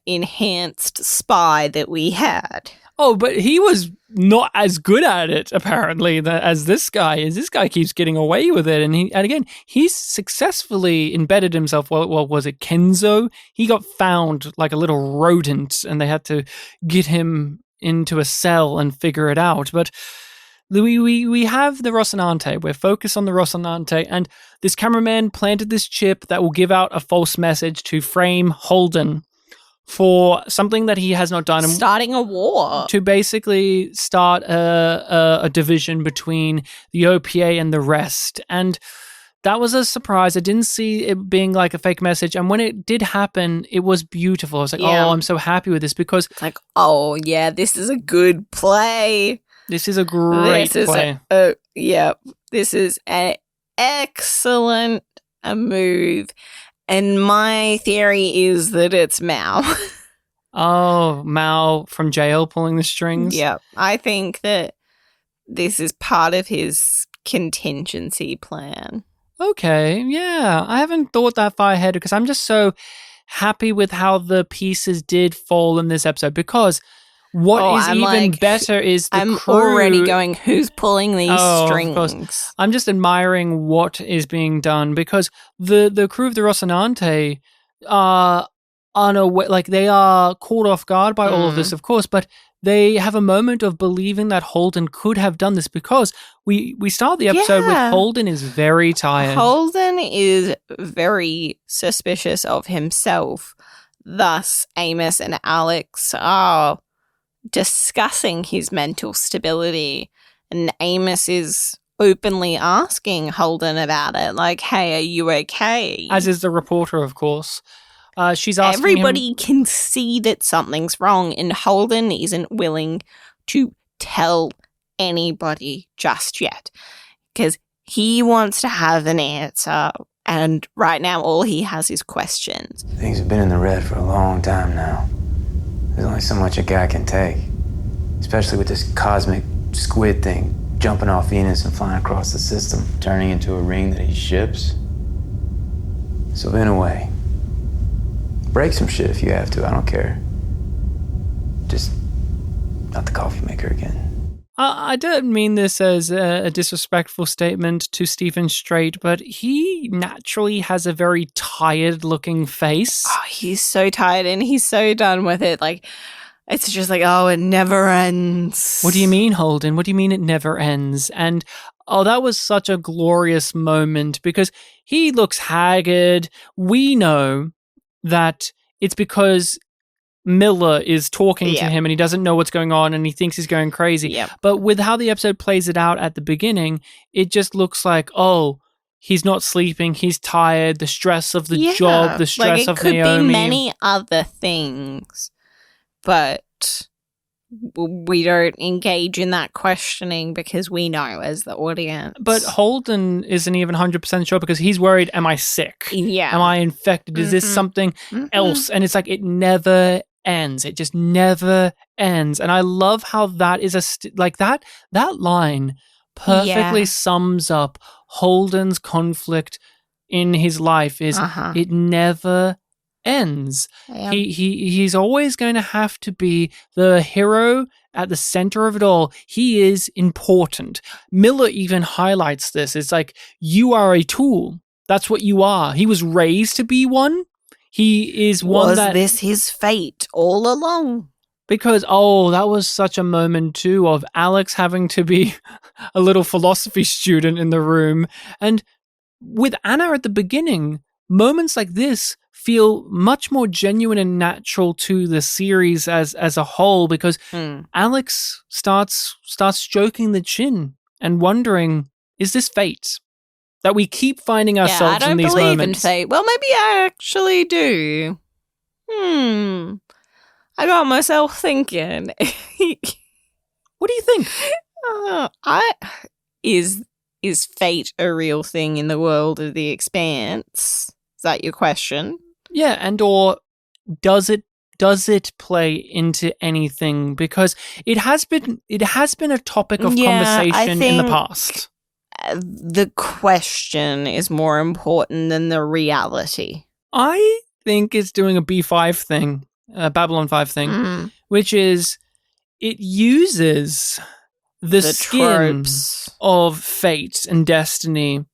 enhanced spy that we had. Oh, but he was not as good at it, apparently, as this guy is. This guy keeps getting away with it. And again, he's successfully embedded himself. Well, was it Kenzo? He got found like a little rodent, and they had to get him into a cell and figure it out. But we have the Rocinante. We're focused on the Rocinante. And this cameraman planted this chip that will give out a false message to frame Holden for something that he has not done. Starting a war. To basically start a division between the OPA and the rest. And that was a surprise. I didn't see it being like a fake message. And when it did happen, it was beautiful. I was like, oh, I'm so happy with this, because it's like, oh, yeah, this is a good play. This is a great play. This is an excellent move. And my theory is that it's Mao. Oh, Mao from jail pulling the strings? Yeah. I think that this is part of his contingency plan. Okay, yeah. I haven't thought that far ahead, because I'm just so happy with how the pieces did fall in this episode, because what is even better is the crew. Already going, who's pulling these strings? Of course. I'm just admiring what is being done, because the crew of the Rocinante are unaware, like they are caught off guard by all of this, of course, but they have a moment of believing that Holden could have done this, because we start the episode with Holden is very tired. Holden is very suspicious of himself. Thus, Amos and Alex are discussing his mental stability, and Amos is openly asking Holden about it, like, hey, are you okay? As is the reporter, of course. She's asking everybody can see that something's wrong, and Holden isn't willing to tell anybody just yet, because he wants to have an answer, and right now all he has is questions. Things have been in the red for a long time now. There's only so much a guy can take, especially with this cosmic squid thing jumping off Venus and flying across the system, turning into a ring that he ships. So in a way, break some shit if you have to, I don't care. Just not the coffee maker again. I don't mean this as a disrespectful statement to Stephen Strait, but he naturally has a very tired-looking face. Oh, he's so tired, and he's so done with it. Like, it's just like, oh, it never ends. What do you mean, Holden? What do you mean it never ends? And, oh, that was such a glorious moment, because he looks haggard. We know that it's because Miller is talking to Yeah. him and he doesn't know what's going on and he thinks he's going crazy. Yep. But with how the episode plays it out at the beginning, it just looks like, oh, he's not sleeping, he's tired, the stress of the job, the stress it of could Naomi. be many other things, but we don't engage in that questioning because we know as the audience. But Holden isn't even 100% sure because he's worried, am I sick? Yeah. Am I infected? Is this something else? And it's like, it never ends. It just never ends. And I love how that is that line perfectly sums up Holden's conflict in his life is it never ends. He's always going to have to be the hero at the center of it all. He is important. Miller even highlights this. It's like, you are a tool. That's what you are. He was raised to be one. He is one Was this his fate all along? Because, that was such a moment too of Alex having to be a little philosophy student in the room. And with Anna at the beginning, moments like this feel much more genuine and natural to the series as a whole because Alex starts stroking the chin and wondering, is this fate? That we keep finding ourselves in these moments. I don't believe in fate. Well, maybe I actually do. I got myself thinking. What do you think? Is fate a real thing in the world of the Expanse? Is that your question? Yeah, and or does it play into anything? Because it has been a topic of conversation in the past. The question is more important than the reality. I think it's doing a B5 thing, a Babylon 5 thing, which is it uses the skin tropes of fate and destiny,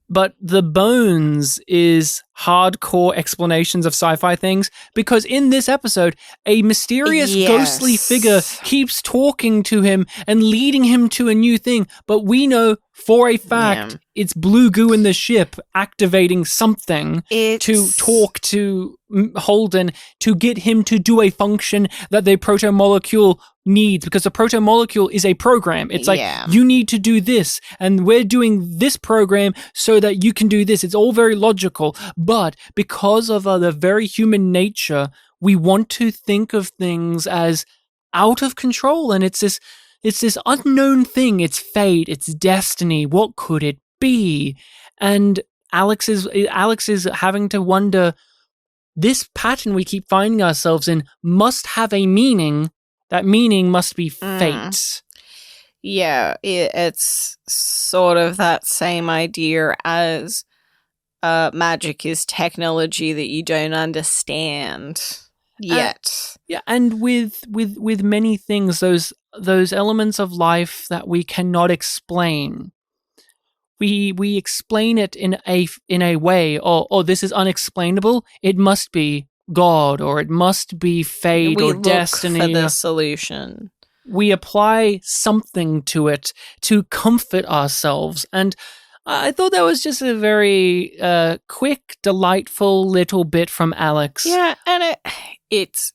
but the bones is hardcore explanations of sci-fi things, because in this episode, a mysterious ghostly figure keeps talking to him and leading him to a new thing, but we know for a fact it's blue goo in the ship activating something to talk to Holden to get him to do a function that the proto-molecule needs, because the proto-molecule is a program. It's like, you need to do this, and we're doing this program so that you can do this. It's all very logical, but because of the very human nature, we want to think of things as out of control, and it's this unknown thing. It's fate, it's destiny. What could it be? And Alex is having to wonder, this pattern we keep finding ourselves in must have a meaning. That meaning must be fate. Yeah, it's sort of that same idea as magic is technology that you don't understand yet. And with many things, those elements of life that we cannot explain, we explain it in a way. Oh, this is unexplainable. It must be God, or it must be fate, or destiny. We look for the solution. We apply something to it to comfort ourselves, and I thought that was just a very quick, delightful little bit from Alex. Yeah, and it's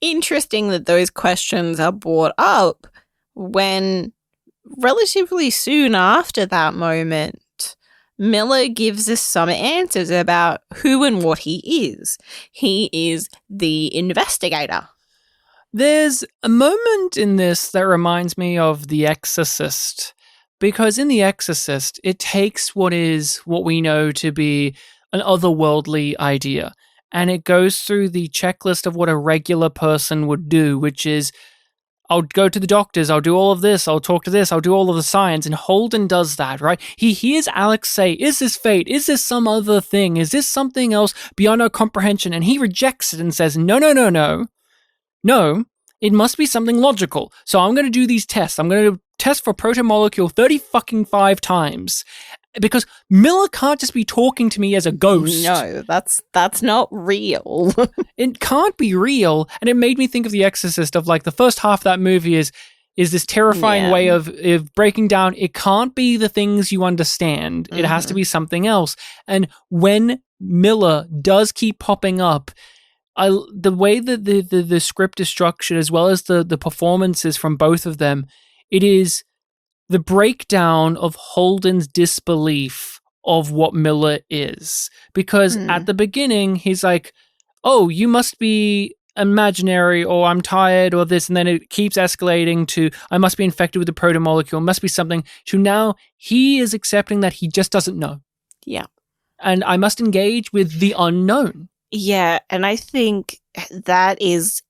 interesting that those questions are brought up when relatively soon after that moment, Miller gives us some answers about who and what he is. He is the investigator. There's a moment in this that reminds me of The Exorcist, because in The Exorcist, it takes what we know to be an otherworldly idea, and it goes through the checklist of what a regular person would do, which is, I'll go to the doctors, I'll do all of this, I'll talk to this, I'll do all of the science, and Holden does that, right? He hears Alex say, is this fate? Is this some other thing? Is this something else beyond our comprehension? And he rejects it and says, no, it must be something logical. So I'm going to do these tests. I'm going to test for proto-molecule 35 times. Because Miller can't just be talking to me as a ghost. No, that's not real. It can't be real. And it made me think of The Exorcist, of like the first half of that movie is this terrifying way of breaking down. It can't be the things you understand. It has to be something else. And when Miller does keep popping up, the way that the script is structured, as well as the performances from both of them, it is the breakdown of Holden's disbelief of what Miller is. Because at the beginning, he's like, oh, you must be imaginary, or I'm tired, or this, and then it keeps escalating to I must be infected with the protomolecule, must be something, to now he is accepting that he just doesn't know. Yeah. And I must engage with the unknown. Yeah, and I think that is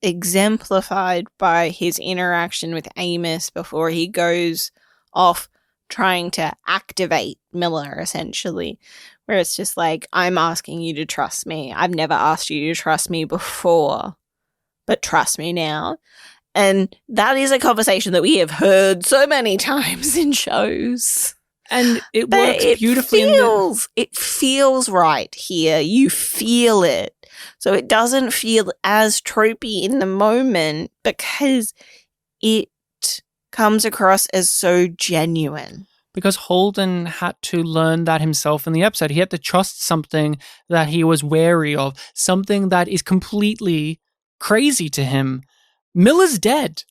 exemplified by his interaction with Amos before he goes off trying to activate Miller, essentially, where it's just like, I'm asking you to trust me. I've never asked you to trust me before, but trust me now. And that is a conversation that we have heard so many times in shows. And it works beautifully. It feels right here. You feel it. So it doesn't feel as tropey in the moment because it comes across as so genuine. Because Holden had to learn that himself in the episode. He had to trust something that he was wary of, something that is completely crazy to him. Miller's dead.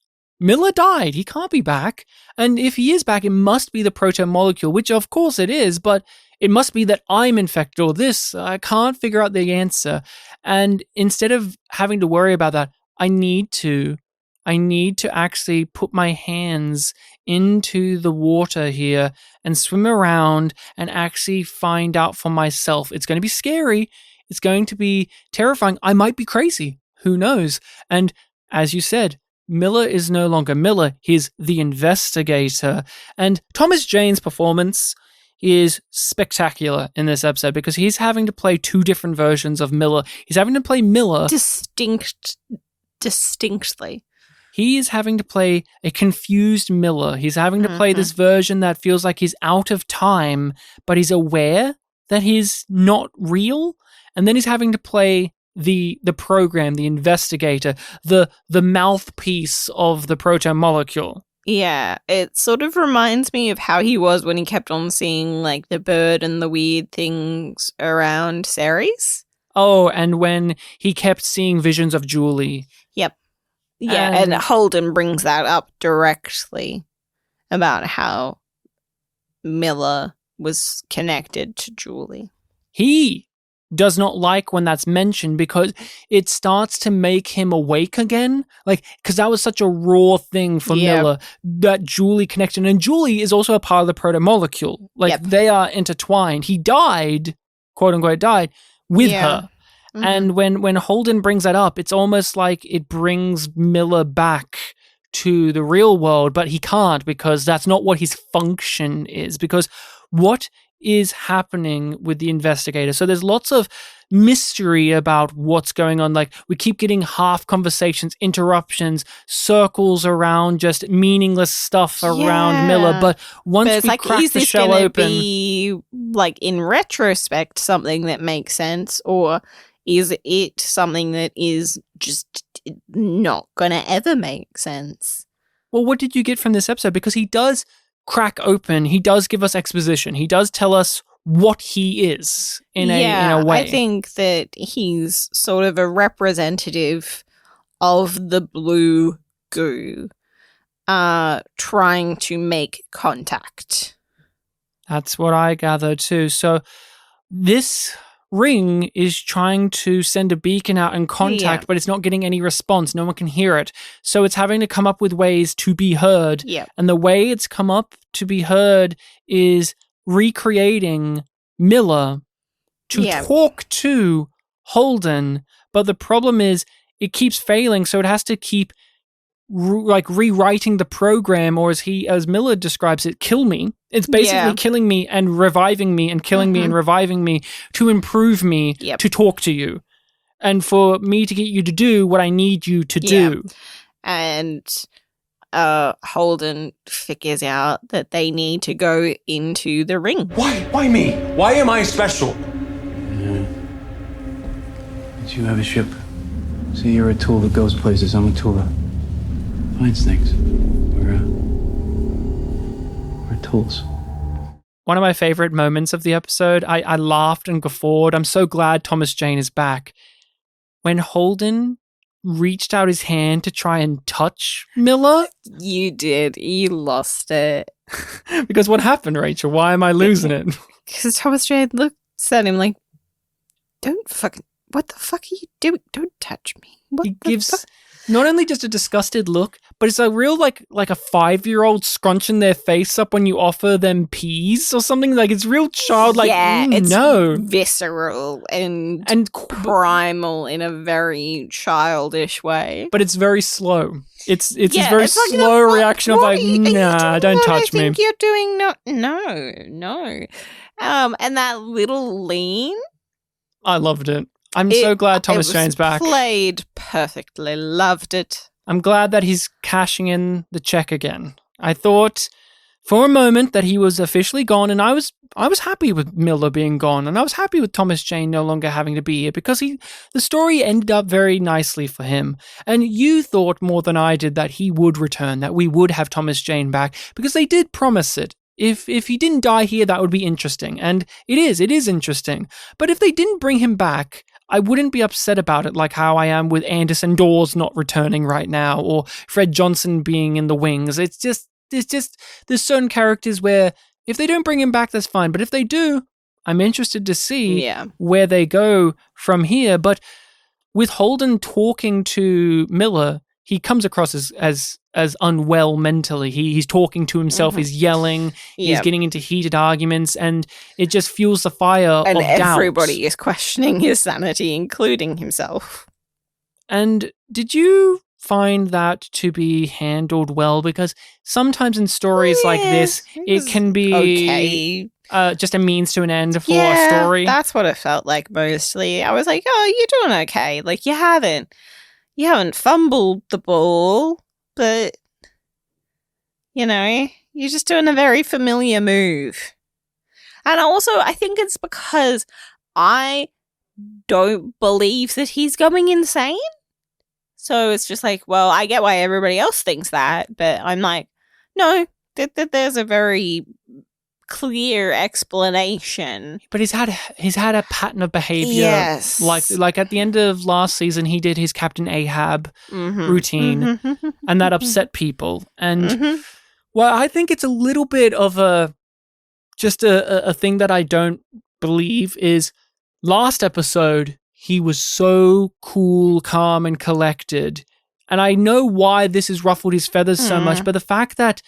Miller died. He can't be back. And if he is back, it must be the protomolecule, which of course it is, but it must be that I'm infected or this. I can't figure out the answer. And instead of having to worry about that, I need to actually put my hands into the water here and swim around and actually find out for myself. It's going to be scary. It's going to be terrifying. I might be crazy. Who knows? And as you said, Miller is no longer Miller. He's the investigator. And Thomas Jane's performance is spectacular in this episode because he's having to play two different versions of Miller. He's having to play Miller distinctly. He is having to play a confused Miller. He's having to play this version that feels like he's out of time, but he's aware that he's not real. And then he's having to play the program, the investigator, the mouthpiece of the protomolecule. Yeah, it sort of reminds me of how he was when he kept on seeing like the bird and the weird things around Ceres. Oh, and when he kept seeing visions of Julie. Yep. Yeah, and Holden brings that up directly about how Miller was connected to Julie. He does not like when that's mentioned because it starts to make him awake again. Like, because that was such a raw thing for Miller, that Julie connected. And Julie is also a part of the protomolecule. Like, they are intertwined. He died, quote unquote, died with her. Mm-hmm. And when Holden brings that up, it's almost like it brings Miller back to the real world, but he can't because that's not what his function is. Because what is happening with the investigator? So there's lots of mystery about what's going on. Like, we keep getting half conversations, interruptions, circles around just meaningless stuff around Miller. But once we crack the shell open, be like in retrospect something that makes sense, or is it something that is just not gonna ever make sense? Well, what did you get from this episode? Because he does crack open, he does give us exposition, he does tell us what he is in a way. I think that he's sort of a representative of the blue goo trying to make contact. That's what I gather too. So this ring is trying to send a beacon out and contact, but it's not getting any response. No one can hear it. So it's having to come up with ways to be heard. Yeah. And the way it's come up to be heard is recreating Miller to talk to Holden. But the problem is it keeps failing, so it has to keep rewriting the program, or as Miller describes it, kill me. It's basically killing me and reviving me and killing me and reviving me to improve me to talk to you and for me to get you to do what I need you to do. And Holden figures out that they need to go into the ring. Why me? Why am I special? But you have a ship. So you're a tool that goes places. I'm a tool that finds things. We're tools. One of my favorite moments of the episode, I laughed and guffawed. I'm so glad Thomas Jane is back. when Holden reached out his hand to try and touch Miller? You did. You lost it. Because what happened, Rachel? Why am I losing it? Because Thomas Jane looked at him like, what the fuck are you doing? Don't touch me. What He the gives fuck? not only just a disgusted look, but it's a real like a 5-year-old scrunching their face up when you offer them peas or something. Like it's real childlike. Yeah, it's no, visceral and primal in a very childish way. but it's very slow. It's Yeah, this very it's like, slow reaction of what like, are you nah, doing? don't What touch I me. think you're doing no. And that little lean. I loved it. I'm so glad Thomas Jane's back. Played perfectly. Loved it. I'm glad that he's cashing in the check again. I thought for a moment that he was officially gone, and I was happy with Miller being gone, and I was happy with Thomas Jane no longer having to be here because the story ended up very nicely for him. And you thought more than I did that he would return, that we would have Thomas Jane back, because they did promise it. If he didn't die here, that would be interesting, and it is interesting. But if they didn't bring him back, I wouldn't be upset about it like how I am with Anderson Dawes not returning right now, or Fred Johnson being in the wings. There's certain characters where if they don't bring him back, that's fine. But if they do, I'm interested to see where they go from here. But with Holden talking to Miller, he comes across as unwell mentally. He's talking to himself, he's yelling, he's getting into heated arguments, and it just fuels the fire of doubt. And everybody is questioning his sanity, including himself. And did you find that to be handled well? Because sometimes in stories like this, it can be just a means to an end for a story. That's what it felt like mostly. I was like, oh, you're doing okay. Like, you haven't fumbled the ball, but, you're just doing a very familiar move. And also, I think it's because I don't believe that he's going insane. So it's just like, well, I get why everybody else thinks that, but I'm like, no, there's a very clear explanation. But he's had a pattern of behavior. Yes. Like at the end of last season, he did his Captain Ahab routine, and that upset people. And well, I think it's a little bit of a thing that I don't believe is last episode, he was so cool, calm, and collected. And I know why this has ruffled his feathers so much, but the fact that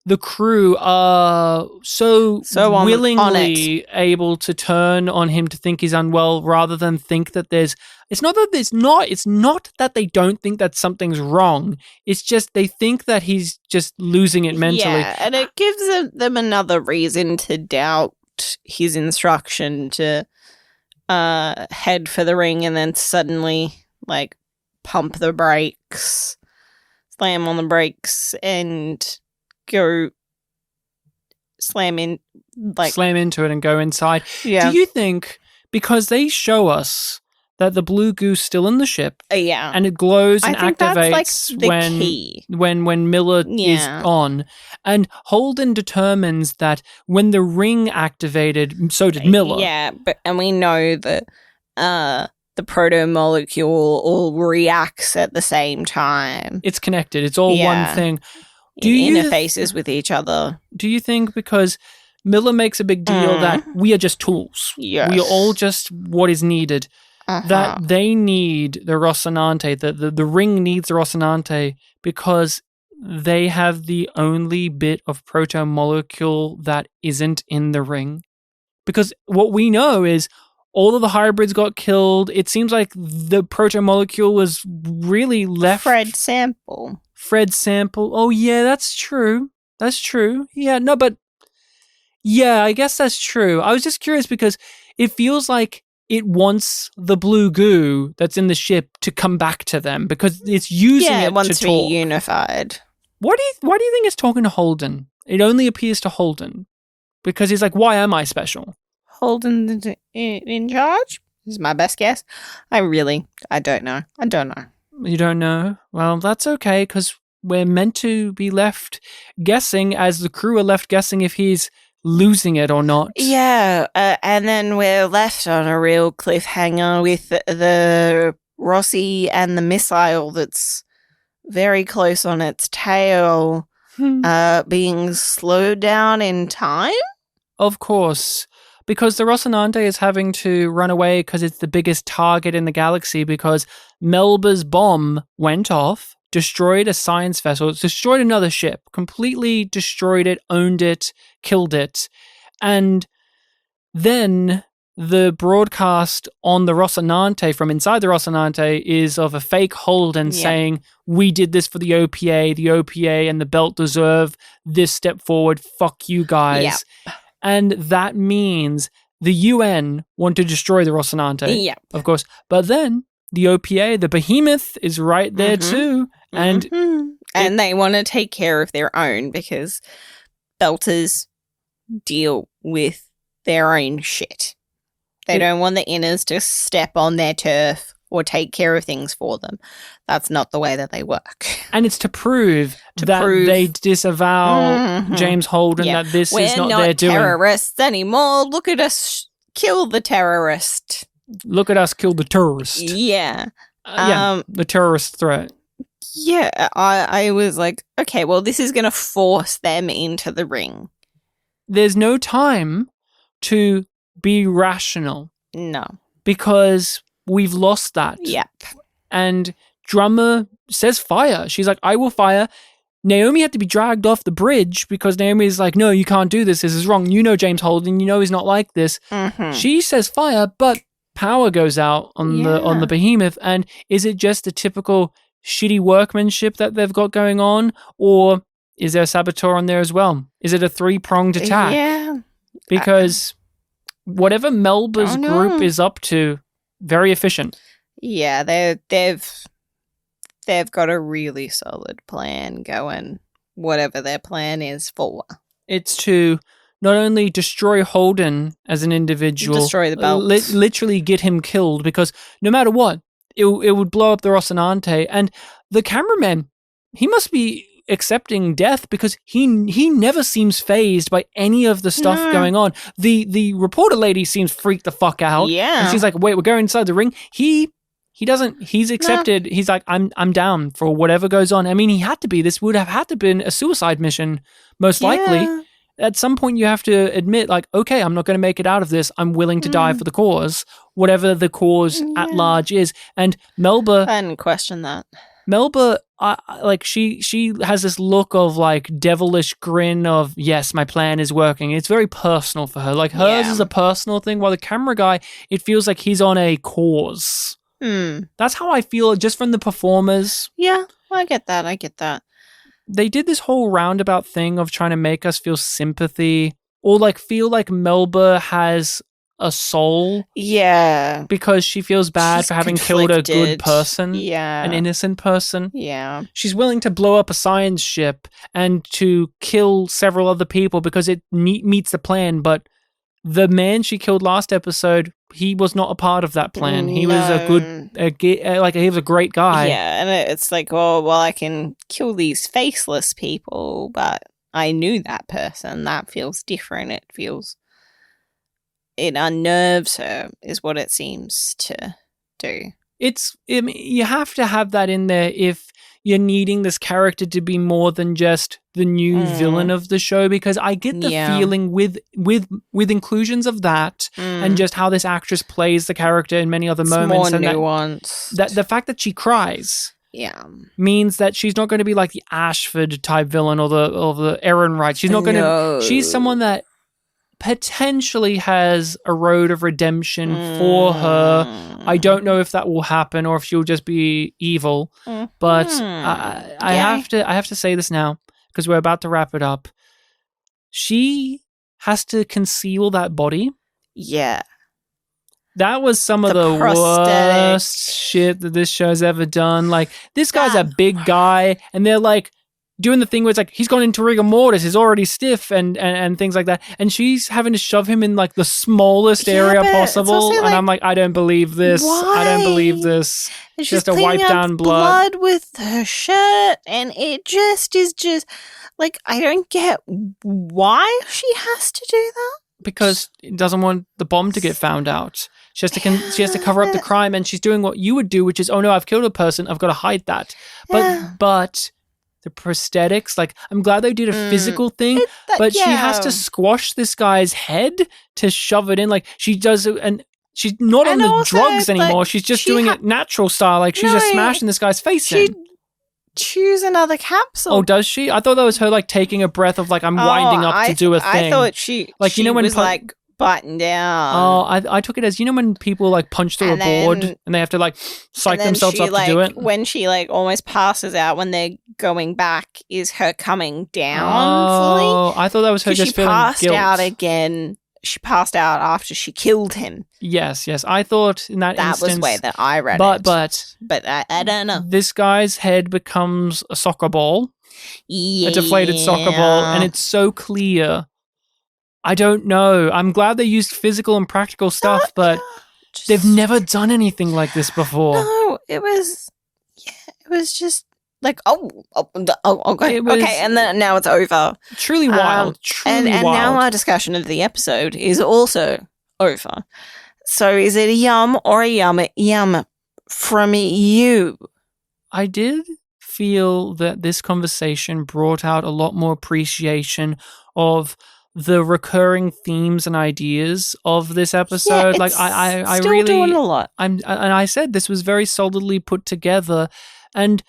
the crew are so willingly able to turn on him to think he's unwell rather than think that it's not that they don't think that something's wrong. It's just they think that he's just losing it mentally. Yeah, and it gives them another reason to doubt his instruction to head for the ring and then suddenly pump the brakes, slam on the brakes, and go slam into it and go inside. Yeah. Do you think, because they show us that the blue goo's still in the ship, and it glows and activates when Miller is on, and Holden determines that when the ring activated, so did Miller. Yeah, and we know that the proto-molecule all reacts at the same time. It's connected. It's all one thing. Interfaces with each other. Do you think because Miller makes a big deal that we are just tools, we are all just what is needed, that they need the Rocinante, the ring needs the Rocinante because they have the only bit of proto-molecule that isn't in the ring? Because what we know is all of the hybrids got killed. It seems like the proto-molecule was really left. Fred Sample. Oh, yeah, that's true. Yeah, no, but yeah, I guess that's true. I was just curious because it feels like it wants the blue goo that's in the ship to come back to them because it's using it wants to to talk. be unified. Why do you think it's talking to Holden? It only appears to Holden because he's like, why am I special? Holden in charge is my best guess. I don't know. You don't know? Well, that's okay, because we're meant to be left guessing, as the crew are left guessing if he's losing it or not. Yeah, and then we're left on a real cliffhanger with the Rossi and the missile that's very close on its tail being slowed down in time? Of course, because the Rocinante is having to run away because it's the biggest target in the galaxy, because Melba's bomb went off, destroyed a science vessel, it's destroyed another ship, completely destroyed it, owned it, killed it. And then the broadcast on the Rocinante from inside the Rocinante is of a fake Holden saying, we did this for the OPA and the belt deserve this step forward, fuck you guys. Yep. And that means the UN want to destroy the Rocinante. Yep. Of course. But then the OPA, the behemoth, is right there too. And and they want to take care of their own, because belters deal with their own shit. They don't want the inners to step on their turf or take care of things for them. That's not the way that they work. And it's to prove that they disavow James Holden, that this is not their doing. We're not terrorists anymore. Look at us kill the terrorist. Look at us kill the terrorist. Yeah. The terrorist threat. Yeah, I was like, okay, well, this is going to force them into the ring. There's no time to be rational. No. Because we've lost that. Yep. And Drummer says fire. She's like, I will fire. Naomi had to be dragged off the bridge because Naomi's like, no, you can't do this. This is wrong. You know James Holden. You know he's not like this. She says fire, but power goes out on the behemoth. And is it just a typical shitty workmanship that they've got going on? Or is there a saboteur on there as well? Is it a 3-pronged attack? Yeah. Because whatever Melba's group is up to, very efficient. Yeah, they've got a really solid plan going, whatever their plan is for. It's to not only destroy Holden as an individual, destroy the belt, literally get him killed, because no matter what, it would blow up the Rocinante. And the cameraman, he must be accepting death, because he never seems phased by any of the stuff going on. The reporter lady seems freaked the fuck out. Yeah. And she's like, wait, we're going inside the ring. He doesn't, he's accepted. He's like, I'm down for whatever goes on. I mean, he had to be. This would have had to been a suicide mission, most likely. At some point you have to admit, like, okay, I'm not going to make it out of this. I'm willing to die for the cause, whatever the cause at large is. And Melba, I didn't question that. Melba, like, she has this look of, like, devilish grin of, yes, my plan is working. It's very personal for her. Like, hers is a personal thing, while the camera guy, it feels like he's on a cause. That's how I feel just from the performers. Yeah, I get that. They did this whole roundabout thing of trying to make us feel sympathy, or, like, feel like Melba has a soul. Yeah. Because she feels bad She's for having killed a good person. Yeah. An innocent person. Yeah. She's willing to blow up a science ship and to kill several other people because it meets the plan. But the man she killed last episode, he was not a part of that plan. He was he was a great guy. Yeah. And it's like, oh, well, I can kill these faceless people, but I knew that person. That feels different. It unnerves her, is what it seems to do. You have to have that in there if you're needing this character to be more than just the new villain of the show, because I get the feeling with inclusions of that and just how this actress plays the character in many other moments, more and nuanced. that the fact that she cries means that she's not going to be like the Ashford type villain or the Ehrenreich. She's not going to. She's someone that potentially has a road of redemption for her. I don't know if that will happen or if she'll just be evil, but I have to say this now because we're about to wrap it up. She has to conceal that body. Yeah. That was some of the worst shit that this show's ever done. Like, this guy's a big guy, and they're like doing the thing where it's like he's gone into rigor mortis, he's already stiff and things like that, and she's having to shove him in like the smallest area possible, and I'm like, I don't believe this. Why? I don't believe this. She's just to wipe down blood with her shirt, and it just is just like, I don't get why she has to do that. Because it doesn't want the bomb to get found out. She has to cover up the crime, and she's doing what you would do, which is, oh no, I've killed a person, I've got to hide that. But the prosthetics, like, I'm glad they did a physical thing, but she has to squash this guy's head to shove it in. Like, she does it, and she's not on the also, drugs anymore. like, She's just doing it natural style. Like, she's just smashing this guy's face in. Choose another capsule. Oh, does she? I thought that was her, like, taking a breath of, like, I'm winding up to do a thing. I thought she was like biting down. Oh, I took it as, you know, when people like punch through a board and they have to like psych themselves up to do it. When she like almost passes out when they're going back, is her coming down fully? Oh, I thought that was her just feeling guilt. She passed out again. She passed out after she killed him. Yes. I thought in that instance. That was the way that I read it. But I don't know. This guy's head becomes a soccer ball. Yeah. A deflated soccer ball. And it's so clear. I don't know. I'm glad they used physical and practical stuff, but they've never done anything like this before. No, it was just like, okay. Okay, and then now it's over. Truly wild. Truly wild. And now our discussion of the episode is also over. So is it a yum or a yum from you? I did feel that this conversation brought out a lot more appreciation of the recurring themes and ideas of this episode. Yeah, I still really doing a lot. and I said this was very solidly put together, and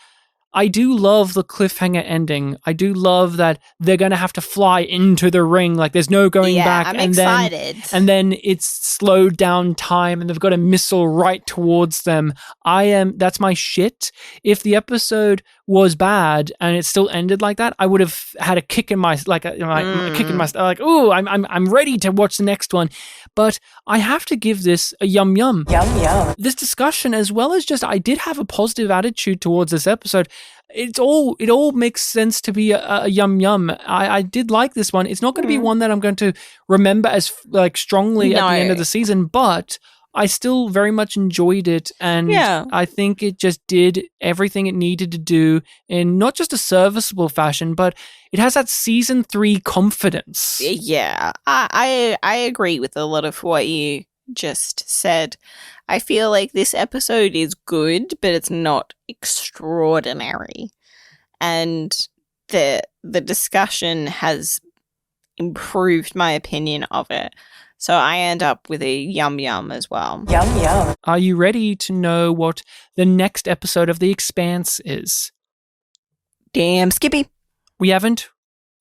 I do love the cliffhanger ending. I do love that they're going to have to fly into the ring. Like, there's no going back. I'm excited. Then it's slowed down time and they've got a missile right towards them. That's my shit. If the episode was bad and it still ended like that, I would have had a kick in my, like, a kick in my, like, ooh, I'm ready to watch the next one. But I have to give this a yum yum. Yum yum. This discussion, as well as just, I did have a positive attitude towards this episode. It all makes sense to be a yum yum. I did like this one. It's not going to be one that I'm going to remember as like strongly at the end of the season, but I still very much enjoyed it, and I think it just did everything it needed to do in not just a serviceable fashion, but it has that season 3 confidence. Yeah, I agree with a lot of what you just said. I feel like this episode is good, but it's not extraordinary, and the discussion has improved my opinion of it. So I end up with a yum yum as well. Yum yum. Are you ready to know what the next episode of The Expanse is? Damn, Skippy. We haven't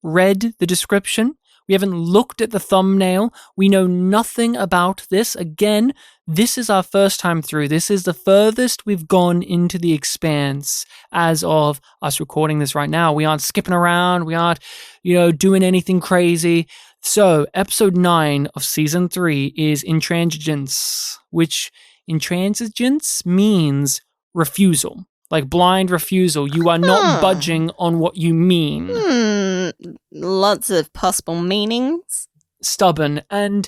read the description. We haven't looked at the thumbnail. We know nothing about this. Again, this is our first time through. This is the furthest we've gone into The Expanse as of us recording this right now. We aren't skipping around. We aren't, doing anything crazy. So, episode 9 of season 3 is Intransigence, which intransigence means refusal. Like blind refusal. You are not budging on what you mean. Lots of possible meanings. Stubborn. And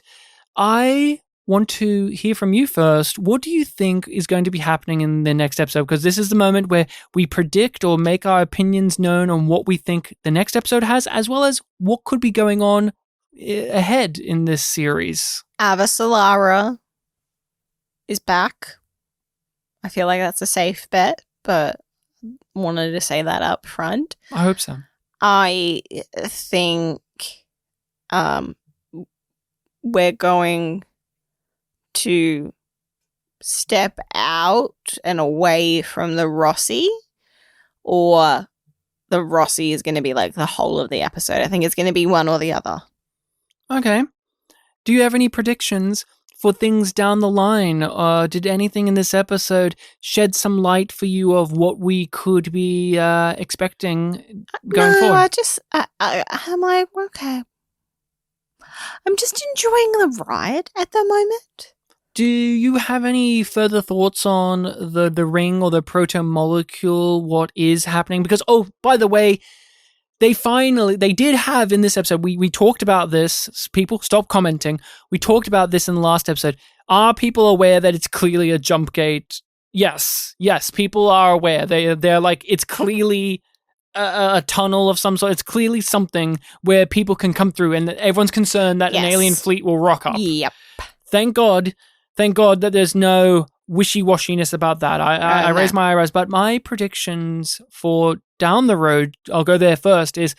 I want to hear from you first. What do you think is going to be happening in the next episode? Because this is the moment where we predict or make our opinions known on what we think the next episode has, as well as what could be going on ahead in this series. Avasarala is back. I feel like that's a safe bet, but wanted to say that up front. I hope so. I think we're going to step out and away from the Rossi, or the Rossi is going to be like the whole of the episode. I think it's going to be one or the other. Okay. Do you have any predictions for things down the line? Did anything in this episode shed some light for you of what we could be expecting going forward? I'm like, okay. I'm just enjoying the ride at the moment. Do you have any further thoughts on the ring or the proto-molecule, what is happening? Because, oh, by the way, they did have in this episode, we talked about this. People, stop commenting. We talked about this in the last episode. Are people aware that it's clearly a jump gate? Yes, people are aware. They're like, it's clearly a tunnel of some sort. It's clearly something where people can come through, and everyone's concerned that an alien fleet will rock up. Yep. Thank God Thank God that there's no wishy-washiness about that. I raise my eyebrows, but my predictions for down the road, I'll go there first, is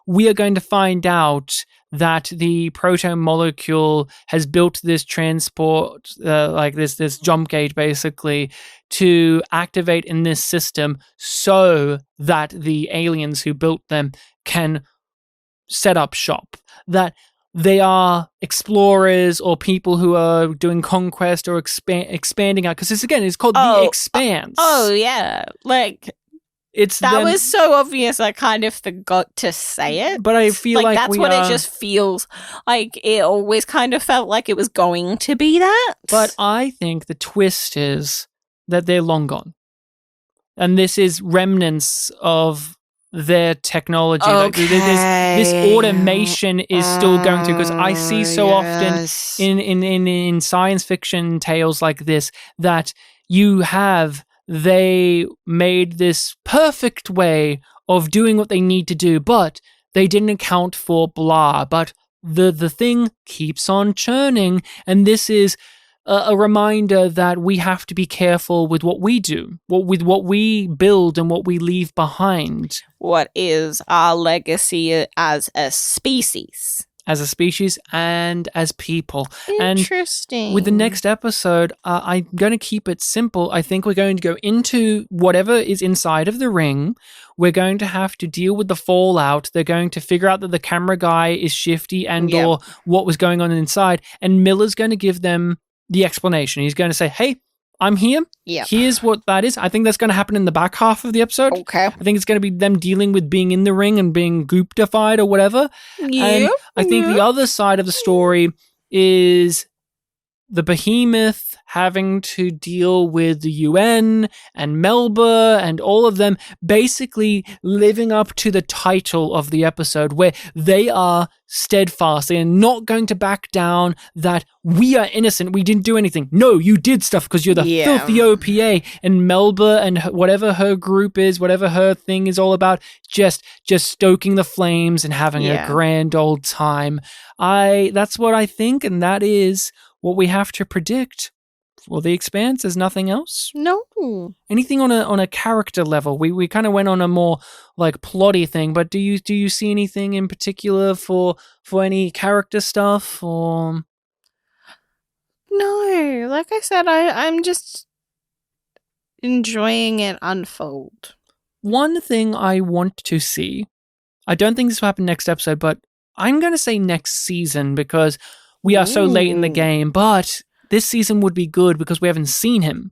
we are going to find out that the proton molecule has built this transport, this jump gate basically, to activate in this system so that the aliens who built them can set up shop. That they are explorers or people who are doing conquest or expanding out. Because this, again, is called the Expanse. Oh, yeah. Like, that was so obvious I kind of forgot to say it. But I feel like that's what it just feels like. It always kind of felt like it was going to be that. But I think the twist is that they're long gone. And this is remnants of their technology. Okay. This automation is still going through, because I see so often in science fiction tales like this that they made this perfect way of doing what they need to do, but they didn't account for blah. But the thing keeps on churning, and this is a reminder that we have to be careful with what we do, with what we build and what we leave behind. What is our legacy as a species? As a species and as people. Interesting. And with the next episode, I'm going to keep it simple. I think we're going to go into whatever is inside of the ring. We're going to have to deal with the fallout. They're going to figure out that the camera guy is shifty or what was going on inside. And Miller's going to give them the explanation. He's going to say, hey, I'm here. Here's what that is. I think that's going to happen in the back half of the episode. Okay. I think it's going to be them dealing with being in the ring and being gooptified or whatever. And I think the other side of the story is the behemoth having to deal with the UN and Melba and all of them basically living up to the title of the episode, where they are steadfast. They are not going to back down, that we are innocent. We didn't do anything. No, you did stuff because you're the filthy OPA. And Melba and whatever her group is, whatever her thing is all about, just stoking the flames and having a grand old time. That's what I think, and that is what we have to predict for the Expanse. Is nothing else? No. Anything on a character level? We kind of went on a more like plotty thing, but do you see anything in particular for any character stuff or? No, like I said, I'm just enjoying it unfold. One thing I want to see, I don't think this will happen next episode, but I'm going to say next season, because we are so late in the game, but this season would be good because we haven't seen him.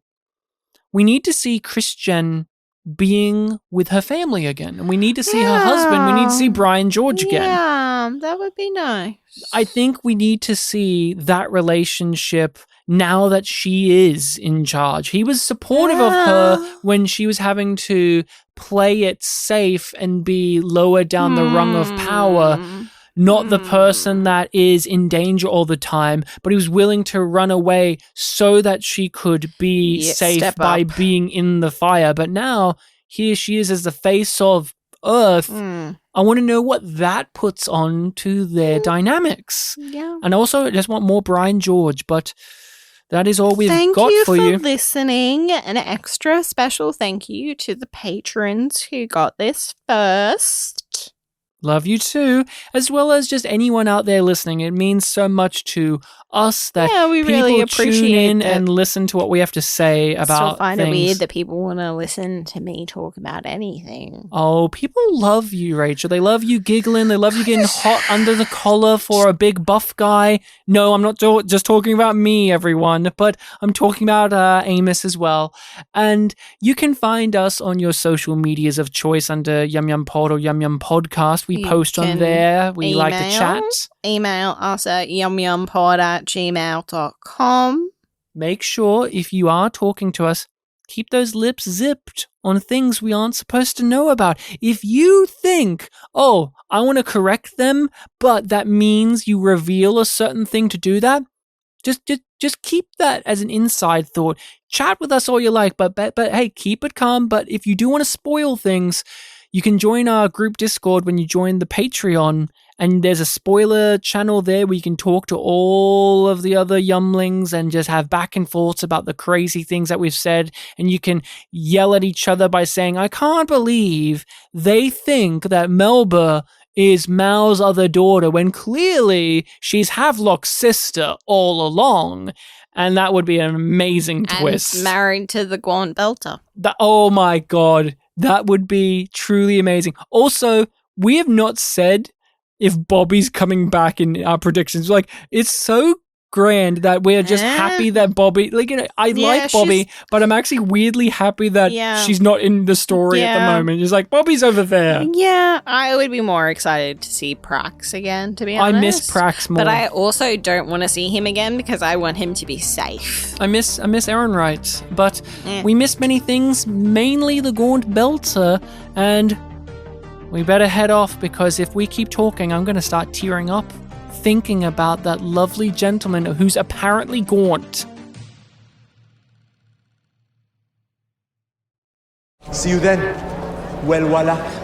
We need to see Christian being with her family again, and we need to see her husband. We need to see Brian George again. Yeah, that would be nice. I think we need to see that relationship now that she is in charge. He was supportive of her when she was having to play it safe and be lower down the rung of power. Not the person that is in danger all the time, but he was willing to run away so that she could be safe by being in the fire. But now, here she is as the face of Earth. I want to know what that puts on to their dynamics. Yeah. And also, I just want more Brian George, but that is all we've got for you. Thank you for listening. An extra special thank you to the patrons who got this first. Love you too, as well as just anyone out there listening. It means so much to us that we people really tune appreciate in it. and listen to what we have to say about Still find things. it weird that people want to listen to me talk about anything. Oh, people love you, Rachel. They love you giggling. They love you getting hot under the collar for a big buff guy. No, I'm not just talking about me, everyone, but I'm talking about Amos as well. And you can find us on your social medias of choice under yumyumpod or yumyumpodcast. We post on there. We like to chat. Email us at yumyumpod@gmail.com. Make sure if you are talking to us, keep those lips zipped on things we aren't supposed to know about. If you think, oh, I want to correct them, but that means you reveal a certain thing to do that, just keep that as an inside thought. Chat with us all you like, but hey, keep it calm. But if you do want to spoil things, you can join our group Discord when you join the Patreon, and there's a spoiler channel there where you can talk to all of the other younglings and just have back and forths about the crazy things that we've said, and you can yell at each other by saying, I can't believe they think that Melba is Mal's other daughter when clearly she's Havelock's sister all along. And that would be an amazing twist. And married to the Gaunt Belter. Oh my god, that would be truly amazing. Also, we have not said if Bobby's coming back in our predictions. Like, it's so grand that we're just happy that Bobby, like, you know, I like Bobby, but I'm actually weirdly happy that she's not in the story at the moment. It's like, Bobby's over there. Yeah, I would be more excited to see Prax again, to be honest. I miss Prax more. But I also don't want to see him again because I want him to be safe. I miss Ehrenreich, but we miss many things, mainly the Gaunt Belter, and we better head off because if we keep talking, I'm going to start tearing up thinking about that lovely gentleman who's apparently gaunt. See you then. Well, voila.